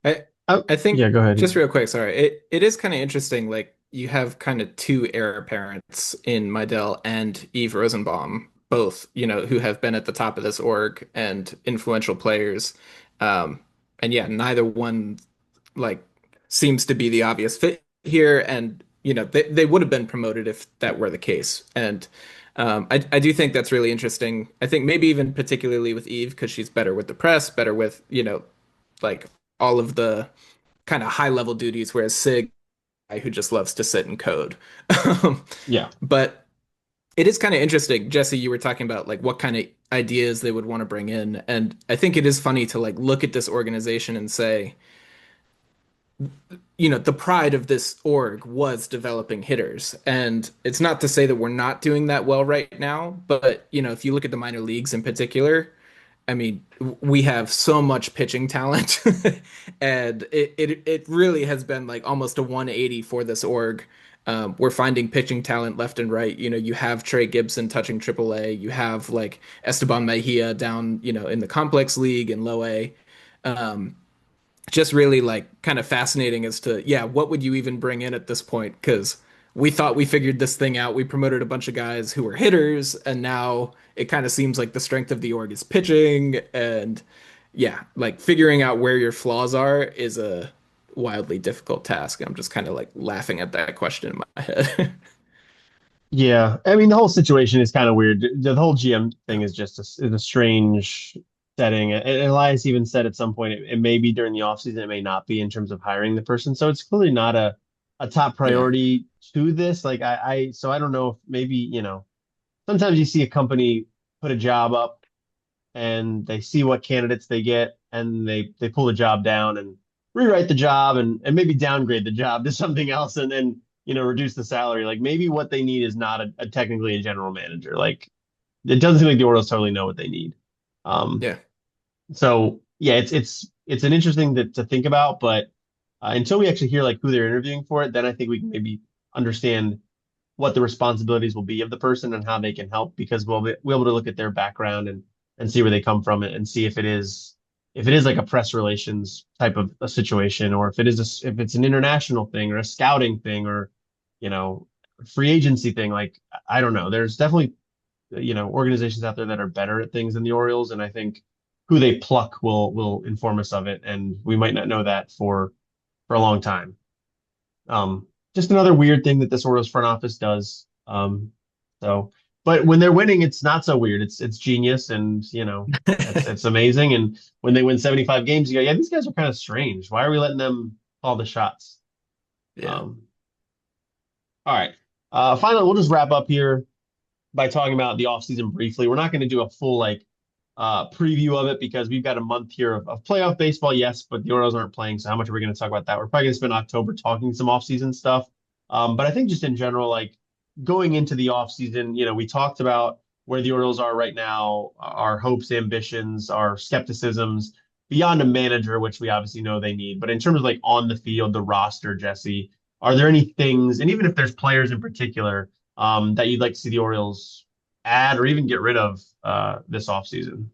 I Oh, I yeah, think go ahead. just real quick, sorry. It is kind of interesting. Like you have kind of two heir apparents in Mydell and Eve Rosenbaum, both, who have been at the top of this org and influential players. Um, and yeah, neither one like seems to be the obvious fit here. And, they would have been promoted if that were the case. And I do think that's really interesting. I think maybe even particularly with Eve, because she's better with the press, better with, like all of the kind of high level duties, whereas Sig, guy who just loves to sit and code. Um, Yeah. but it is kind of interesting, Jesse. You were talking about like what kind of ideas they would want to bring in, and I think it is funny to like look at this organization and say, the pride of this org was developing hitters, and it's not to say that we're not doing that well right now, but if you look at the minor leagues in particular, I mean, we have so much pitching talent, and it really has been like almost a 180 for this org. We're finding pitching talent left and right. You have Trey Gibson touching AAA. You have like Esteban Mejia down, in the complex league and low A. Um, just really like kind of fascinating as to, yeah, what would you even bring in at this point? Because we thought we figured this thing out. We promoted a bunch of guys who were hitters, and now it kind of seems like the strength of the org is pitching. And yeah, like figuring out where your flaws are is a wildly difficult task. I'm just kind of like laughing at that question in my head. Yeah, I mean the whole situation is kind of weird. The whole GM thing is just is a strange setting. And Elias even said at some point it may be during the offseason, it may not be in terms of hiring the person. So it's clearly not a top Yeah. priority to this. Like so I don't know if maybe, sometimes you see a company put a job up and they see what candidates they get and they pull the job down and rewrite the job and maybe downgrade the job to something else and then reduce the salary. Like maybe what they need is not technically a general manager. Like it doesn't seem like the Orioles totally know what they need. um Yeah. so yeah, it's an interesting to think about, but until we actually hear like who they're interviewing for it, then I think we can maybe understand what the responsibilities will be of the person and how they can help, because we'll be able to look at their background and see where they come from and see if it is like a press relations type of a situation, or if it's an international thing or a scouting thing or you know free agency thing. Like I don't know. There's definitely organizations out there that are better at things than the Orioles, and I think who they pluck will inform us of it, and we might not know that for a long time. Just another weird thing that this Orioles front office does. So, but when they're winning, it's not so weird. It's genius, and it's amazing. And when they win 75 games, you go, yeah, these guys are kind of strange. Why are we letting them call the shots? Yeah. Um, all right. Finally, we'll just wrap up here by talking about the offseason briefly. We're not going to do a full like preview of it because we've got a month here of playoff baseball, yes, but the Orioles aren't playing. So how much are we going to talk about that? We're probably going to spend October talking some offseason stuff. But I think just in general, like going into the offseason, we talked about where the Orioles are right now, our hopes, ambitions, our skepticisms beyond a manager, which we obviously know they need. But in terms of like on the field, the roster, Jesse, are there any things, and even if there's players in particular, that you'd like to see the Orioles add or even get rid of this offseason?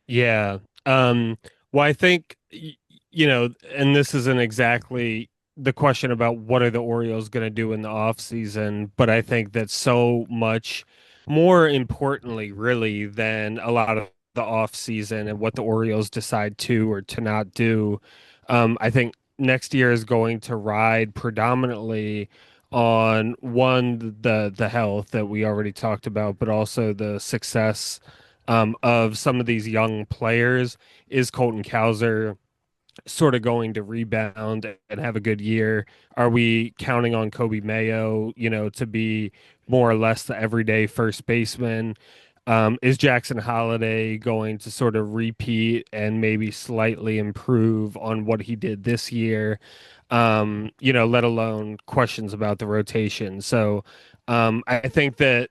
Yeah. Well, I think, and this isn't exactly the question about what are the Orioles going to do in the offseason, but I think that so much more importantly, really, than a lot of the offseason and what the Orioles decide to or to not do, I think next year is going to ride predominantly on one, the health that we already talked about, but also the success of some of these young players. Is Colton Cowser sort of going to rebound and have a good year? Are we counting on Kobe Mayo, to be more or less the everyday first baseman? Is Jackson Holliday going to sort of repeat and maybe slightly improve on what he did this year? Let alone questions about the rotation. So I think that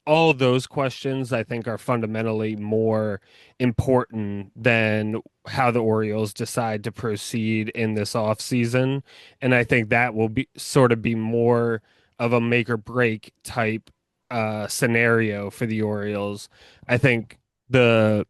all those questions I think are fundamentally more important than how the Orioles decide to proceed in this offseason. And I think that will be sort of be more of a make or break type scenario for the Orioles. I think the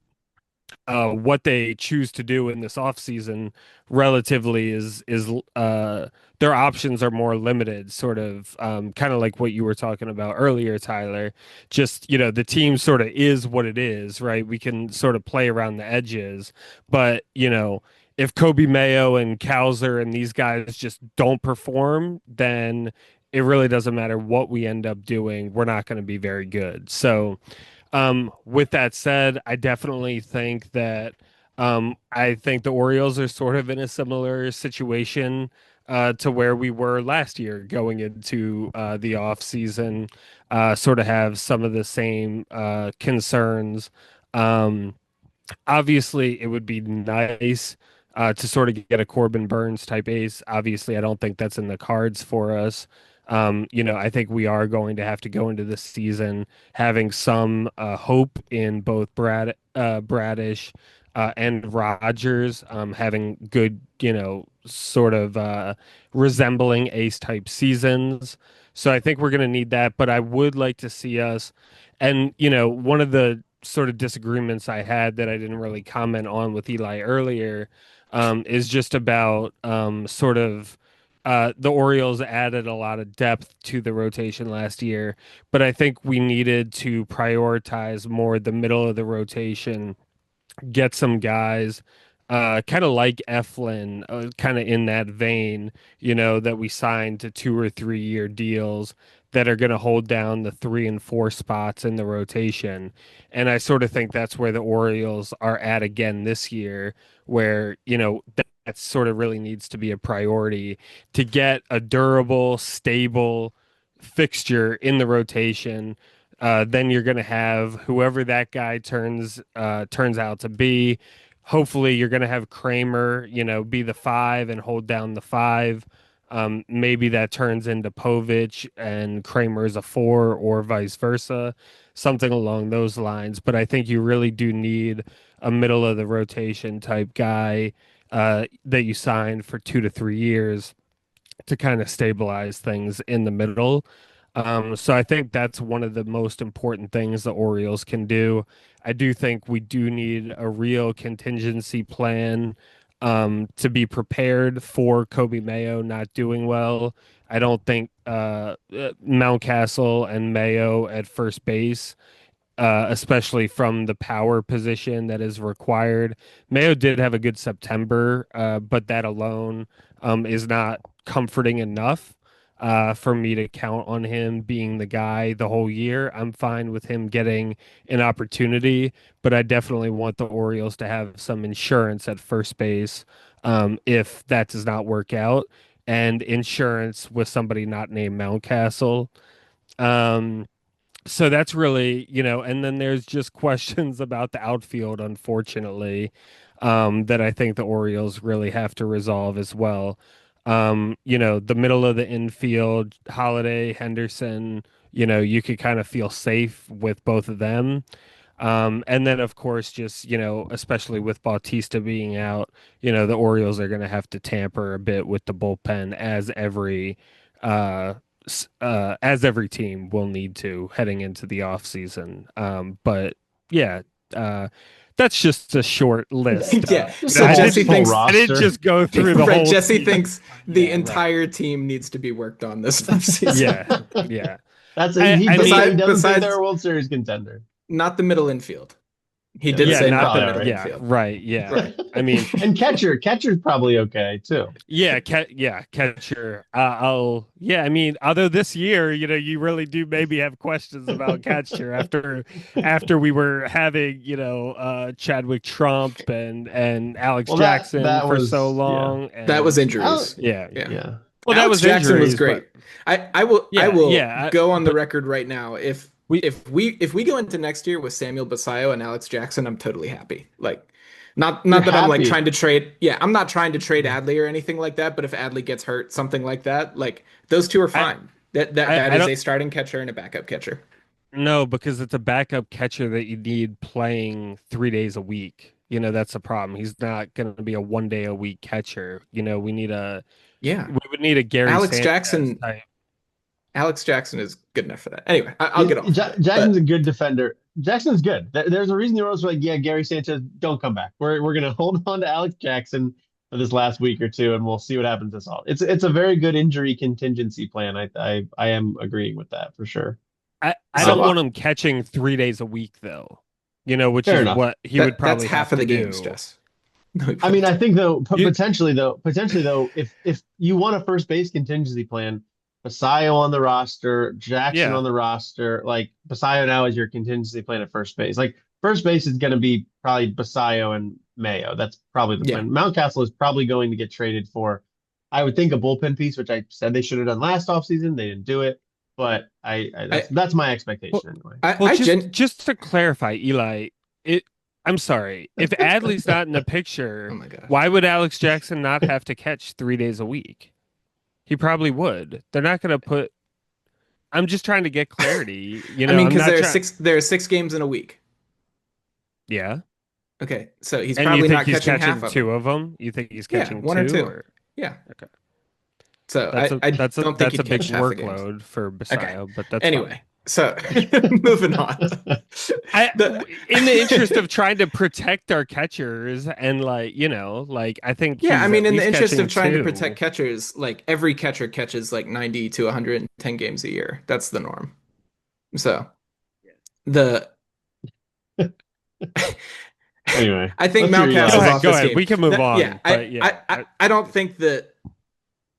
what they choose to do in this offseason relatively is their options are more limited, sort of kind of like what you were talking about earlier, Tyler. Just, the team sort of is what it is, right? We can sort of play around the edges, but if Kobe Mayo and Cowser and these guys just don't perform, then it really doesn't matter what we end up doing. We're not going to be very good. So, with that said, I definitely think that I think the Orioles are sort of in a similar situation to where we were last year going into the off season, sort of have some of the same concerns. Um, Obviously, it would be nice to sort of get a Corbin Burns type ace. Obviously, I don't think that's in the cards for us. I think we are going to have to go into this season having some hope in both Bradish and Rogers having good, sort of resembling ace type seasons. So I think we're going to need that, but I would like to see us. And, one of the sort of disagreements I had that I didn't really comment on with Eli earlier is just about sort of the Orioles added a lot of depth to the rotation last year, but I think we needed to prioritize more the middle of the rotation, get some guys kind of like Eflin, kind of in that vein, that we signed to 2 or 3 year deals that are going to hold down the 3 and 4 spots in the rotation. And I sort of think that's where the Orioles are at again this year, where, that sort of really needs to be a priority to get a durable, stable fixture in the rotation. Then you're going to have whoever that guy turns out to be. Hopefully, you're going to have Kramer, be the 5 and hold down the 5. Maybe that turns into Povich and Kramer is a 4, or vice versa, something along those lines. But I think you really do need a middle of the rotation type guy that you sign for 2 to 3 years to kind of stabilize things in the middle. So I think that's one of the most important things the Orioles can do. I do think we do need a real contingency plan to be prepared for Kobe Mayo not doing well. I don't think Mountcastle and Mayo at first base, especially from the power position that is required. Mayo did have a good September, but that alone is not comforting enough for me to count on him being the guy the whole year. I'm fine with him getting an opportunity, but I definitely want the Orioles to have some insurance at first base if that does not work out, and insurance with somebody not named Mountcastle. Um, so that's really, and then there's just questions about the outfield, unfortunately, that I think the Orioles really have to resolve as well. The middle of the infield, Holiday, Henderson, you could kind of feel safe with both of them. And then, of course, just, especially with Bautista being out, the Orioles are going to have to tamper a bit with the bullpen uh, as every team will need to heading into the offseason. But yeah, uh, that's just a short list. Yeah. Just So the whole Jesse full thinks I didn't roster. just go through the right, whole Jesse team. thinks the Yeah, right. entire team needs to be worked on this offseason. Yeah, yeah. That's I, he I doesn't mean, he doesn't think they're Besides a World Series contender. not the middle infield. He Yeah, did yeah, say that's not not the probably the, all middle right. yeah, infield. right, yeah. Right. I mean, And catcher's probably okay too. yeah, catcher. Yeah. I mean, although this year, you really do maybe have questions about catcher after we were having, Chadwick Trump and Alex Well, that Jackson that for so was yeah. long, That was and Al- injuries. yeah. Yeah. yeah. Well, that Alex was Jackson was injuries, but great. I yeah, will yeah. go on the But record right now. If we, if we go into next year with Samuel Basayo and Alex Jackson, I'm totally happy. Like You're not that I'm like happy. trying to trade. Yeah, I'm not trying to trade Yeah. Adley or anything like that, but if Adley gets hurt, something like that, like those two are I, fine. That I is don't a starting catcher and a backup catcher. know, because it's a backup catcher that you need playing 3 days a week. That's a problem. He's not going to be a 1 day a week catcher. Yeah. We would need a Gary Alex Sanchez Jackson type. Alex Jackson is good enough for that. Anyway, I'll get off of it. Jackson's a But good defender. Jackson's good. There's a reason the Orioles were like, yeah, Gary Sanchez, don't come back. We're gonna hold on to Alex Jackson for this last week or two, and we'll see what happens this all. It's a very good injury contingency plan. I am agreeing with that for sure. I so don't want him catching 3 days a week though. Which Fair is enough. what he would that's probably half have of to the games, do. Jess. No, he I mean, I won't. think though You, potentially though, if you want a first base contingency plan, Basayo on the roster, Jackson yeah, on the roster, like Basayo now is your contingency plan at first base. Like first base is going to be probably Basayo and Mayo. That's probably the Yeah. plan. Mountcastle is probably going to get traded for, I would think, a bullpen piece, which I said they should have done last offseason. They didn't do it, but I I that's my well, expectation anyway. I well, I just gen just to clarify, Eli, it. I'm sorry. If Adley's not in the oh picture, my gosh. why would Alex Jackson not have to catch 3 days a week? He probably would. They're not going to put. I'm just trying to get clarity. I mean, I'm because not trying. there are 6 games in a week. Yeah. Okay, so he's And you probably think not he's catching half catching of two them. of them? You think he's Yeah, catching one or two two. or Yeah. okay. So That's a I that's a don't think that's a he'd big catch half the games. workload for Okay. Basayo, but that's fine. Anyway, so moving on. The In the interest of trying to protect our catchers and like I think Yeah, I he's mean, at in the least interest of catching trying to protect two. catchers, like every catcher catches like 90 to 110 games a year. That's the norm. So the Anyway, I think let's hear Go Eli's. Mountcastle's off ahead, go this ahead. team. We can move Yeah, on, but yeah, I don't think that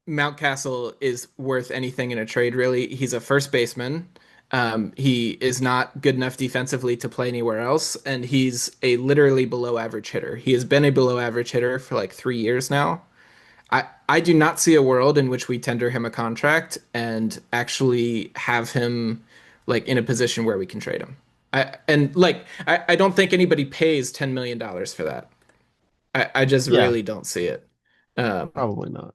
Mountcastle is worth anything in a trade, really. He's a first baseman. He is not good enough defensively to play anywhere else, and he's a literally below average hitter. He has been a below average hitter for like 3 years now. I do not see a world in which we tender him a contract and actually have him like in a position where we can trade him. I don't think anybody pays $10 million for that. I just Yeah, really don't see it. Um, probably not.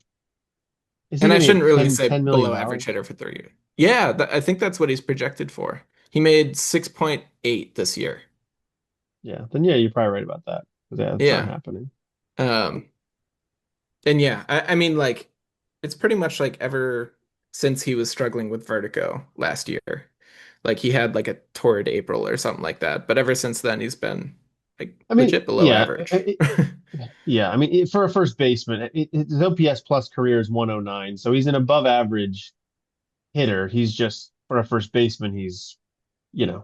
Is he and I going to shouldn't get really 10, say $10 million below average dollars? hitter for 3 years. Yeah, I think that's what he's projected for. He made 6.8 this year. Yeah, then yeah, you're probably right about that. 'Cause, yeah, it's not Yeah. happening. Um, and yeah, I mean, like, it's pretty much like ever since he was struggling with vertigo last year. Like, he had like a torrid April or something like that. But ever since then, he's been like I mean, legit below yeah, average. yeah. I mean, for a first baseman, his OPS plus career is 109, so he's an above average hitter. He's just for a first baseman, he's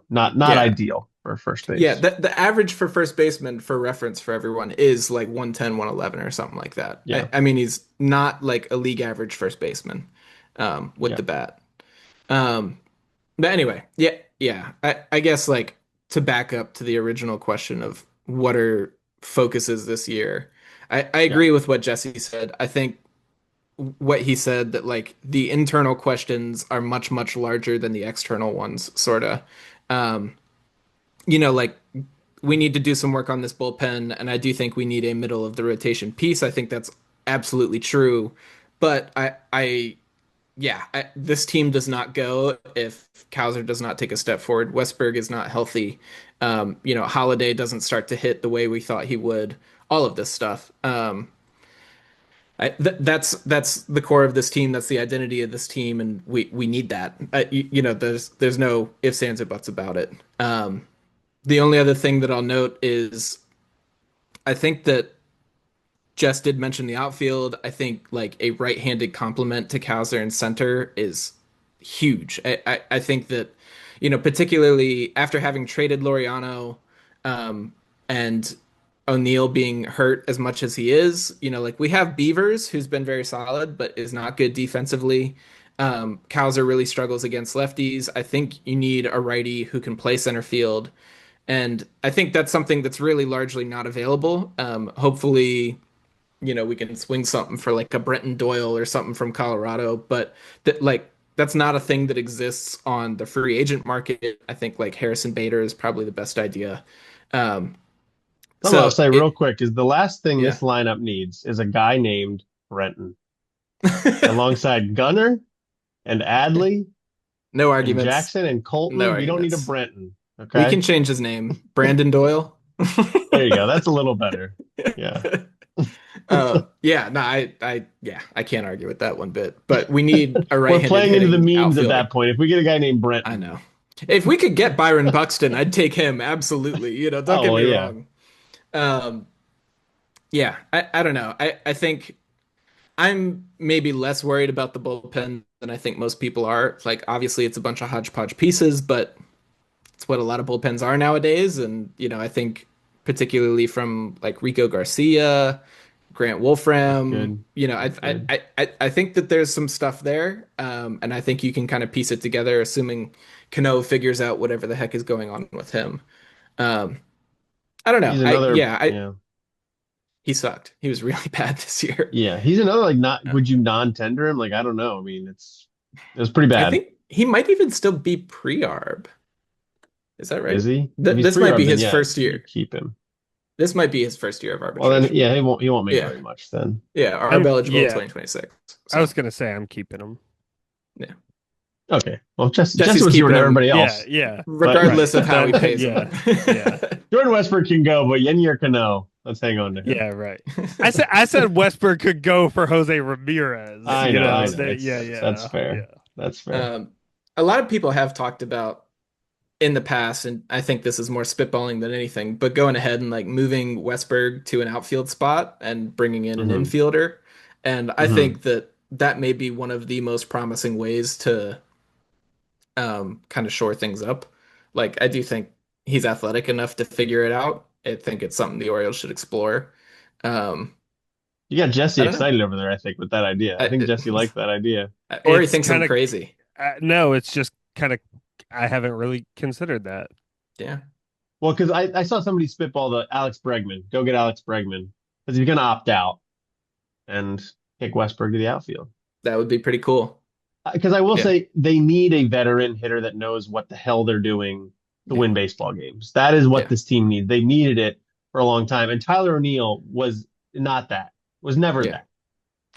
not Yeah. ideal for first Yeah, base. the average for first baseman for reference for everyone is like 110, 111 or something like that. Yeah, I mean, he's not like a league average first baseman with yeah, the bat. Um, but anyway, yeah. I guess like to back up to the original question of what are focuses this year, I yeah, agree with what Jesse said. I think what he said that like the internal questions are much, much larger than the external ones, sort of. Um, like we need to do some work on this bullpen, and I do think we need a middle of the rotation piece. I think that's absolutely true. But this team does not go if Kaiser does not take a step forward. Westberg is not healthy. Holiday doesn't start to hit the way we thought he would. All of this stuff. That's the core of this team. That's the identity of this team, and we need that. There's no ifs, ands, or buts about it. The only other thing that I'll note is I think that Jess did mention the outfield. I think like a right-handed complement to Kowser in center is huge. I think that, particularly after having traded Laureano, and O'Neal being hurt as much as he is, like we have Beavers, who's been very solid, but is not good defensively. Kowser really struggles against lefties. I think you need a righty who can play center field. And I think that's something that's really largely not available. Hopefully, we can swing something for like a Brenton Doyle or something from Colorado, but that's not a thing that exists on the free agent market. I think like Harrison Bader is probably the best idea. Um, Something I'll so say real it, quick is the last thing yeah, this lineup needs is a guy named Brenton alongside Gunner and Adley no and arguments, Jackson and no Colton. We don't need a arguments. Brenton. We Okay. can change his name, Brandon Doyle. There you go. That's a little better. Yeah. Yeah, no, yeah, I can't argue with that one bit. But we need a We're right-handed playing into the hitting memes at outfielder. that point. If we get a guy named I Brenton. know. If we could get Byron Buxton, I'd take him absolutely. Don't Oh, get well, me yeah. wrong. Um, yeah, I don't know. I think I'm maybe less worried about the bullpen than I think most people are. Like, obviously, it's a bunch of hodgepodge pieces, but it's what a lot of bullpens are nowadays. And, I think particularly from like Rico Garcia, Grant That's Wolfram, good. That's good. I think that there's some stuff there. And I think you can kind of piece it together, assuming Cano figures out whatever the heck is going on with him. Um, I don't know. He's another, He sucked. He was really bad this year. yeah. He's another, like, not, Uh, would you non-tender him? Like, I don't know. I mean, it was pretty I bad. think he might even still be pre-arb. Is that Is right? he? If he's This might pre-arb, be then his yeah, first you year. keep him. This might be his first year of Well, then, arbitration. yeah, he won't make Yeah. very much then. Yeah, arb eligible Yeah, 2026. I So, was gonna say I'm keeping him. yeah. Okay. Well, Jesse Jesse's was here with keeping him everybody Yeah, else, yeah. but Right. regardless of how he That pays him. yeah. Yeah. Jordan Westbrook can go, but Yennier Cano, let's hang on to him. Yeah, right. I said Westbrook could go for Jose Ramirez, I know, I know. Yeah, That's yeah. fair. Yeah. That's fair. Um, a lot of people have talked about in the past, and I think this is more spitballing than anything, but going ahead and like moving Westberg to an outfield spot and bringing in an Hmm. infielder. And I Hmm. think that that may be one of the most promising ways to kind of shore things up. Like, I do think he's athletic enough to figure it out. I think it's something the Orioles should explore. Um, You got Jesse I don't know. excited over there, I think, with that idea. I think Jesse liked that idea. Or he It's thinks I'm kind of crazy. no, it's just kind of I haven't really considered that. Yeah, Well, because I saw somebody spitball the Alex Bregman. Go get Alex Bregman because he's going to opt out and kick Westbrook to the outfield. that would be pretty cool. Because I will Yeah, say they need a veteran hitter that knows what the hell they're doing to yeah, win baseball games. That is what yeah, this team needs. They needed it for a long time. And Tyler O'Neill was not that, was never yeah. that.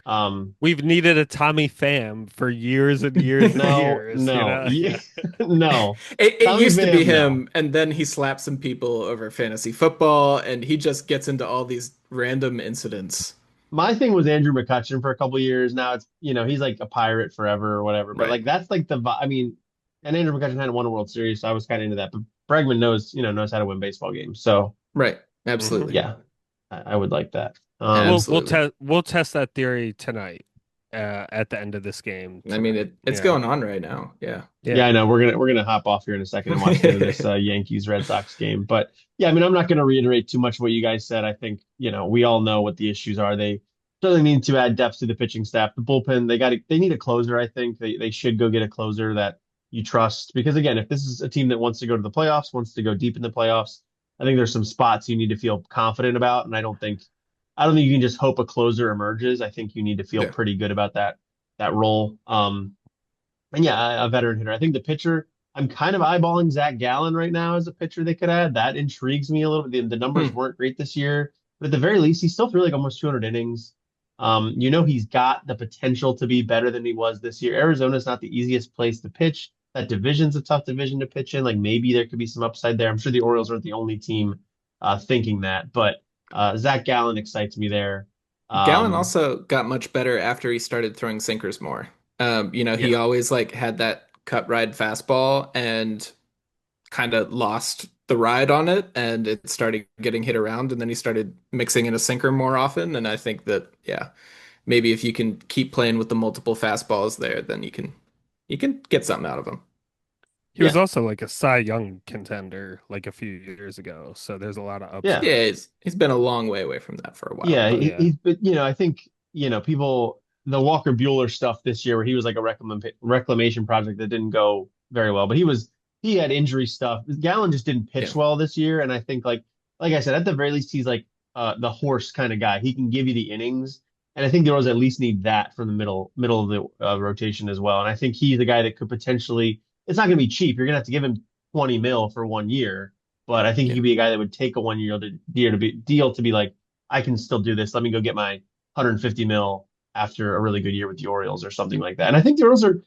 Um, We've needed a Tommy Pham for years and years and no, years, no, yeah, no. It Tommy used to be Pham, no. him, and then he slapped some people over fantasy football, and he just gets into all these random incidents. My thing was Andrew McCutcheon for a couple of years. Now it's, he's like a pirate forever or whatever. But Right. like that's like I mean, and Andrew McCutcheon hadn't won a World Series, so I was kind of into that. But Bregman knows how to win baseball games. So Right. Absolutely. yeah, I would like that. Absolutely. We'll test that theory tonight at the end of this game I mean, tonight. it's Yeah. going on right now. Yeah. Yeah, Yeah. I know we're gonna hop off here in a second and watch the end of this Yankees Red Sox game. But yeah, I mean, I'm not gonna reiterate too much what you guys said. I think we all know what the issues are. They certainly need to add depth to the pitching staff. The bullpen, they need a closer. I think they should go get a closer that you trust because again, if this is a team that wants to go to the playoffs, wants to go deep in the playoffs, I think there's some spots you need to feel confident about, and I don't think you can just hope a closer emerges. I think you need to feel Yeah. pretty good about that role. And yeah, a veteran hitter. I think the pitcher, I'm kind of eyeballing Zach Gallen right now as a pitcher they could add. That intrigues me a little bit. The numbers Hmm. weren't great this year, but at the very least, he's still threw like almost 200 innings. He's got the potential to be better than he was this year. Arizona's not the easiest place to pitch. That division's a tough division to pitch in. Like maybe there could be some upside there. I'm sure the Orioles aren't the only team thinking that, but Zach Gallen excites me there. Gallon Um, also got much better after he started throwing sinkers more. He yeah, always like had that cut ride fastball and kind of lost the ride on it, and it started getting hit around, and then he started mixing in a sinker more often. And I think that, yeah, maybe if you can keep playing with the multiple fastballs there, then you can get something out of him. He was yeah, also like a Cy Young contender like a few years ago. So there's a lot of yeah. upside. Yeah, he's been a long way away from that for a while, Yeah, but Yeah. but I think people the Walker Bueller stuff this year where he was like a reclamation project that didn't go very well, but he had injury stuff. Gallen just didn't yeah, pitch well this year, and I think like I said, at the very least, he's like the horse kind of guy. He can give you the innings, and I think the Orioles at least need that from the middle of the rotation as well. And I think he's the guy that could potentially. It's not going to be cheap. You're going to have to give him 20 mil for 1 year, but I think he yeah, could be a guy that would take a 1 year deal to be like. I can still do this. Let me go get my 150 mil after a really good year with the Orioles or something like that. And I think the Orioles are,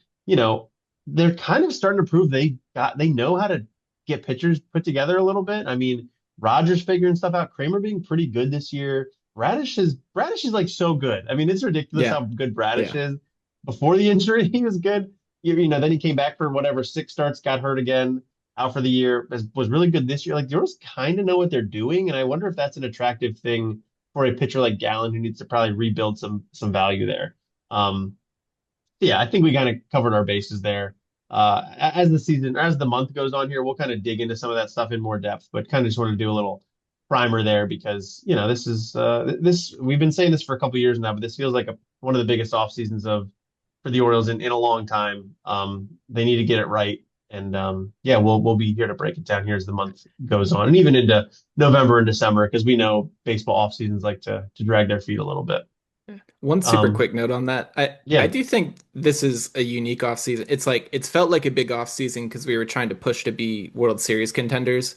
they're kind of starting to prove they know how to get pitchers put together a little bit. I mean, Rogers figuring stuff out, Kramer being pretty good this year. Bradish is like so good. I mean, it's ridiculous yeah, how good Bradish yeah, is. Before the injury, he was good. Then he came back for whatever 6 starts, got hurt again, out for the year. Was really good this year. Like the Orioles kind of know what they're doing, and I wonder if that's an attractive thing for a pitcher like Gallen who needs to probably rebuild some value there. Um, yeah, I think we kind of covered our bases there. As the month goes on here, we'll kind of dig into some of that stuff in more depth, but kind of just want to do a little primer there because this we've been saying this for a couple of years now, but this feels like one of the biggest off seasons of for the Orioles in a long time. They need to get it right. And yeah, we'll be here to break it down here as the month goes on, and even into November and December, because we know baseball off seasons like to drag their feet a little bit. One super Um, quick note on that. I yeah, do think this is a unique off season. It's felt like a big off season because we were trying to push to be World Series contenders.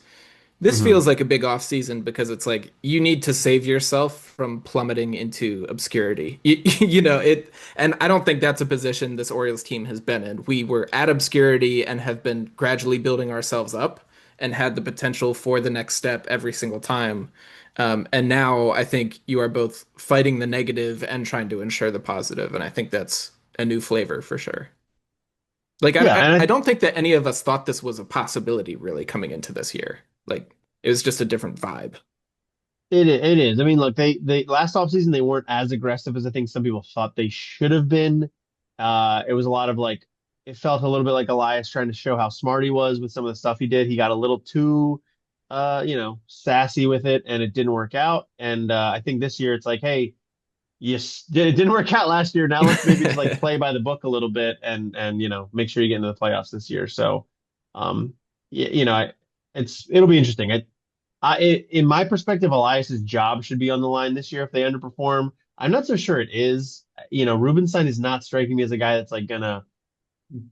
This Hmm. feels like a big off season because it's like you need to save yourself from plummeting into obscurity. You know, and I don't think that's a position this Orioles team has been in. We were at obscurity and have been gradually building ourselves up and had the potential for the next step every single time. And now I think you are both fighting the negative and trying to ensure the positive, and I think that's a new flavor for sure. Like Yeah, and I don't think that any of us thought this was a possibility really coming into this year. Like it was just a different vibe. it is. I mean, look, they last offseason they weren't as aggressive as I think some people thought they should have been. It was a lot of like it felt a little bit like Elias trying to show how smart he was with some of the stuff he did. He got a little too sassy with it and it didn't work out. And I think this year it's like, hey, yes, it didn't work out last year. Now let's maybe just like play by the book a little bit and make sure you get into the playoffs this year. So um it'll be interesting. In my perspective, Elias's job should be on the line this year if they underperform. I'm not so sure it is. Rubenstein is not striking me as a guy that's like gonna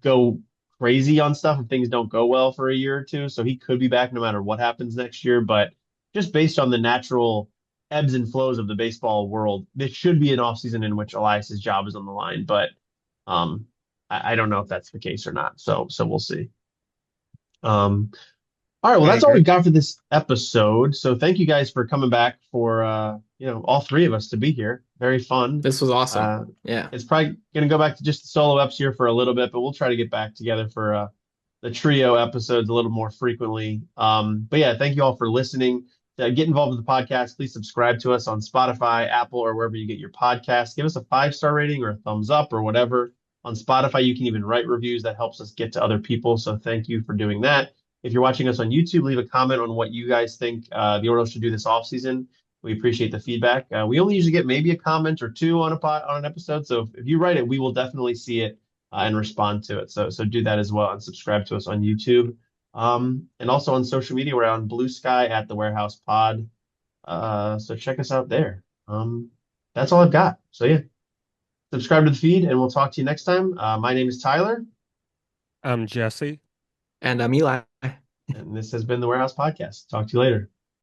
go crazy on stuff if things don't go well for a year or two. So he could be back no matter what happens next year. But just based on the natural ebbs and flows of the baseball world, this should be an offseason in which Elias's job is on the line. But um, I don't know if that's the case or not. So we'll see. Um, all right, well, I that's all agree. we've got for this episode. So thank you guys for coming back for all three of us to be here. Very fun. This was awesome. Uh, Yeah. it's probably gonna go back to just the solo eps here for a little bit, but we'll try to get back together for the trio episodes a little more frequently. But yeah, thank you all for listening. Get involved with the podcast. Please subscribe to us on Spotify, Apple, or wherever you get your podcasts. Give us a 5-star rating or a thumbs up or whatever. On Spotify, you can even write reviews. That helps us get to other people. So thank you for doing that. If you're watching us on YouTube, leave a comment on what you guys think the Orioles should do this offseason. We appreciate the feedback. We only usually get maybe a comment or two on an episode. So if you write it, we will definitely see it and respond to it. So do that as well and subscribe to us on YouTube. And also on social media, we're on Blue Sky at the Warehouse Pod. So check us out there. That's all I've got. So yeah, subscribe to the feed and we'll talk to you next time. My name is Tyler, I'm Jesse. And Eli. and this has been the Warehouse Podcast. Talk to you later.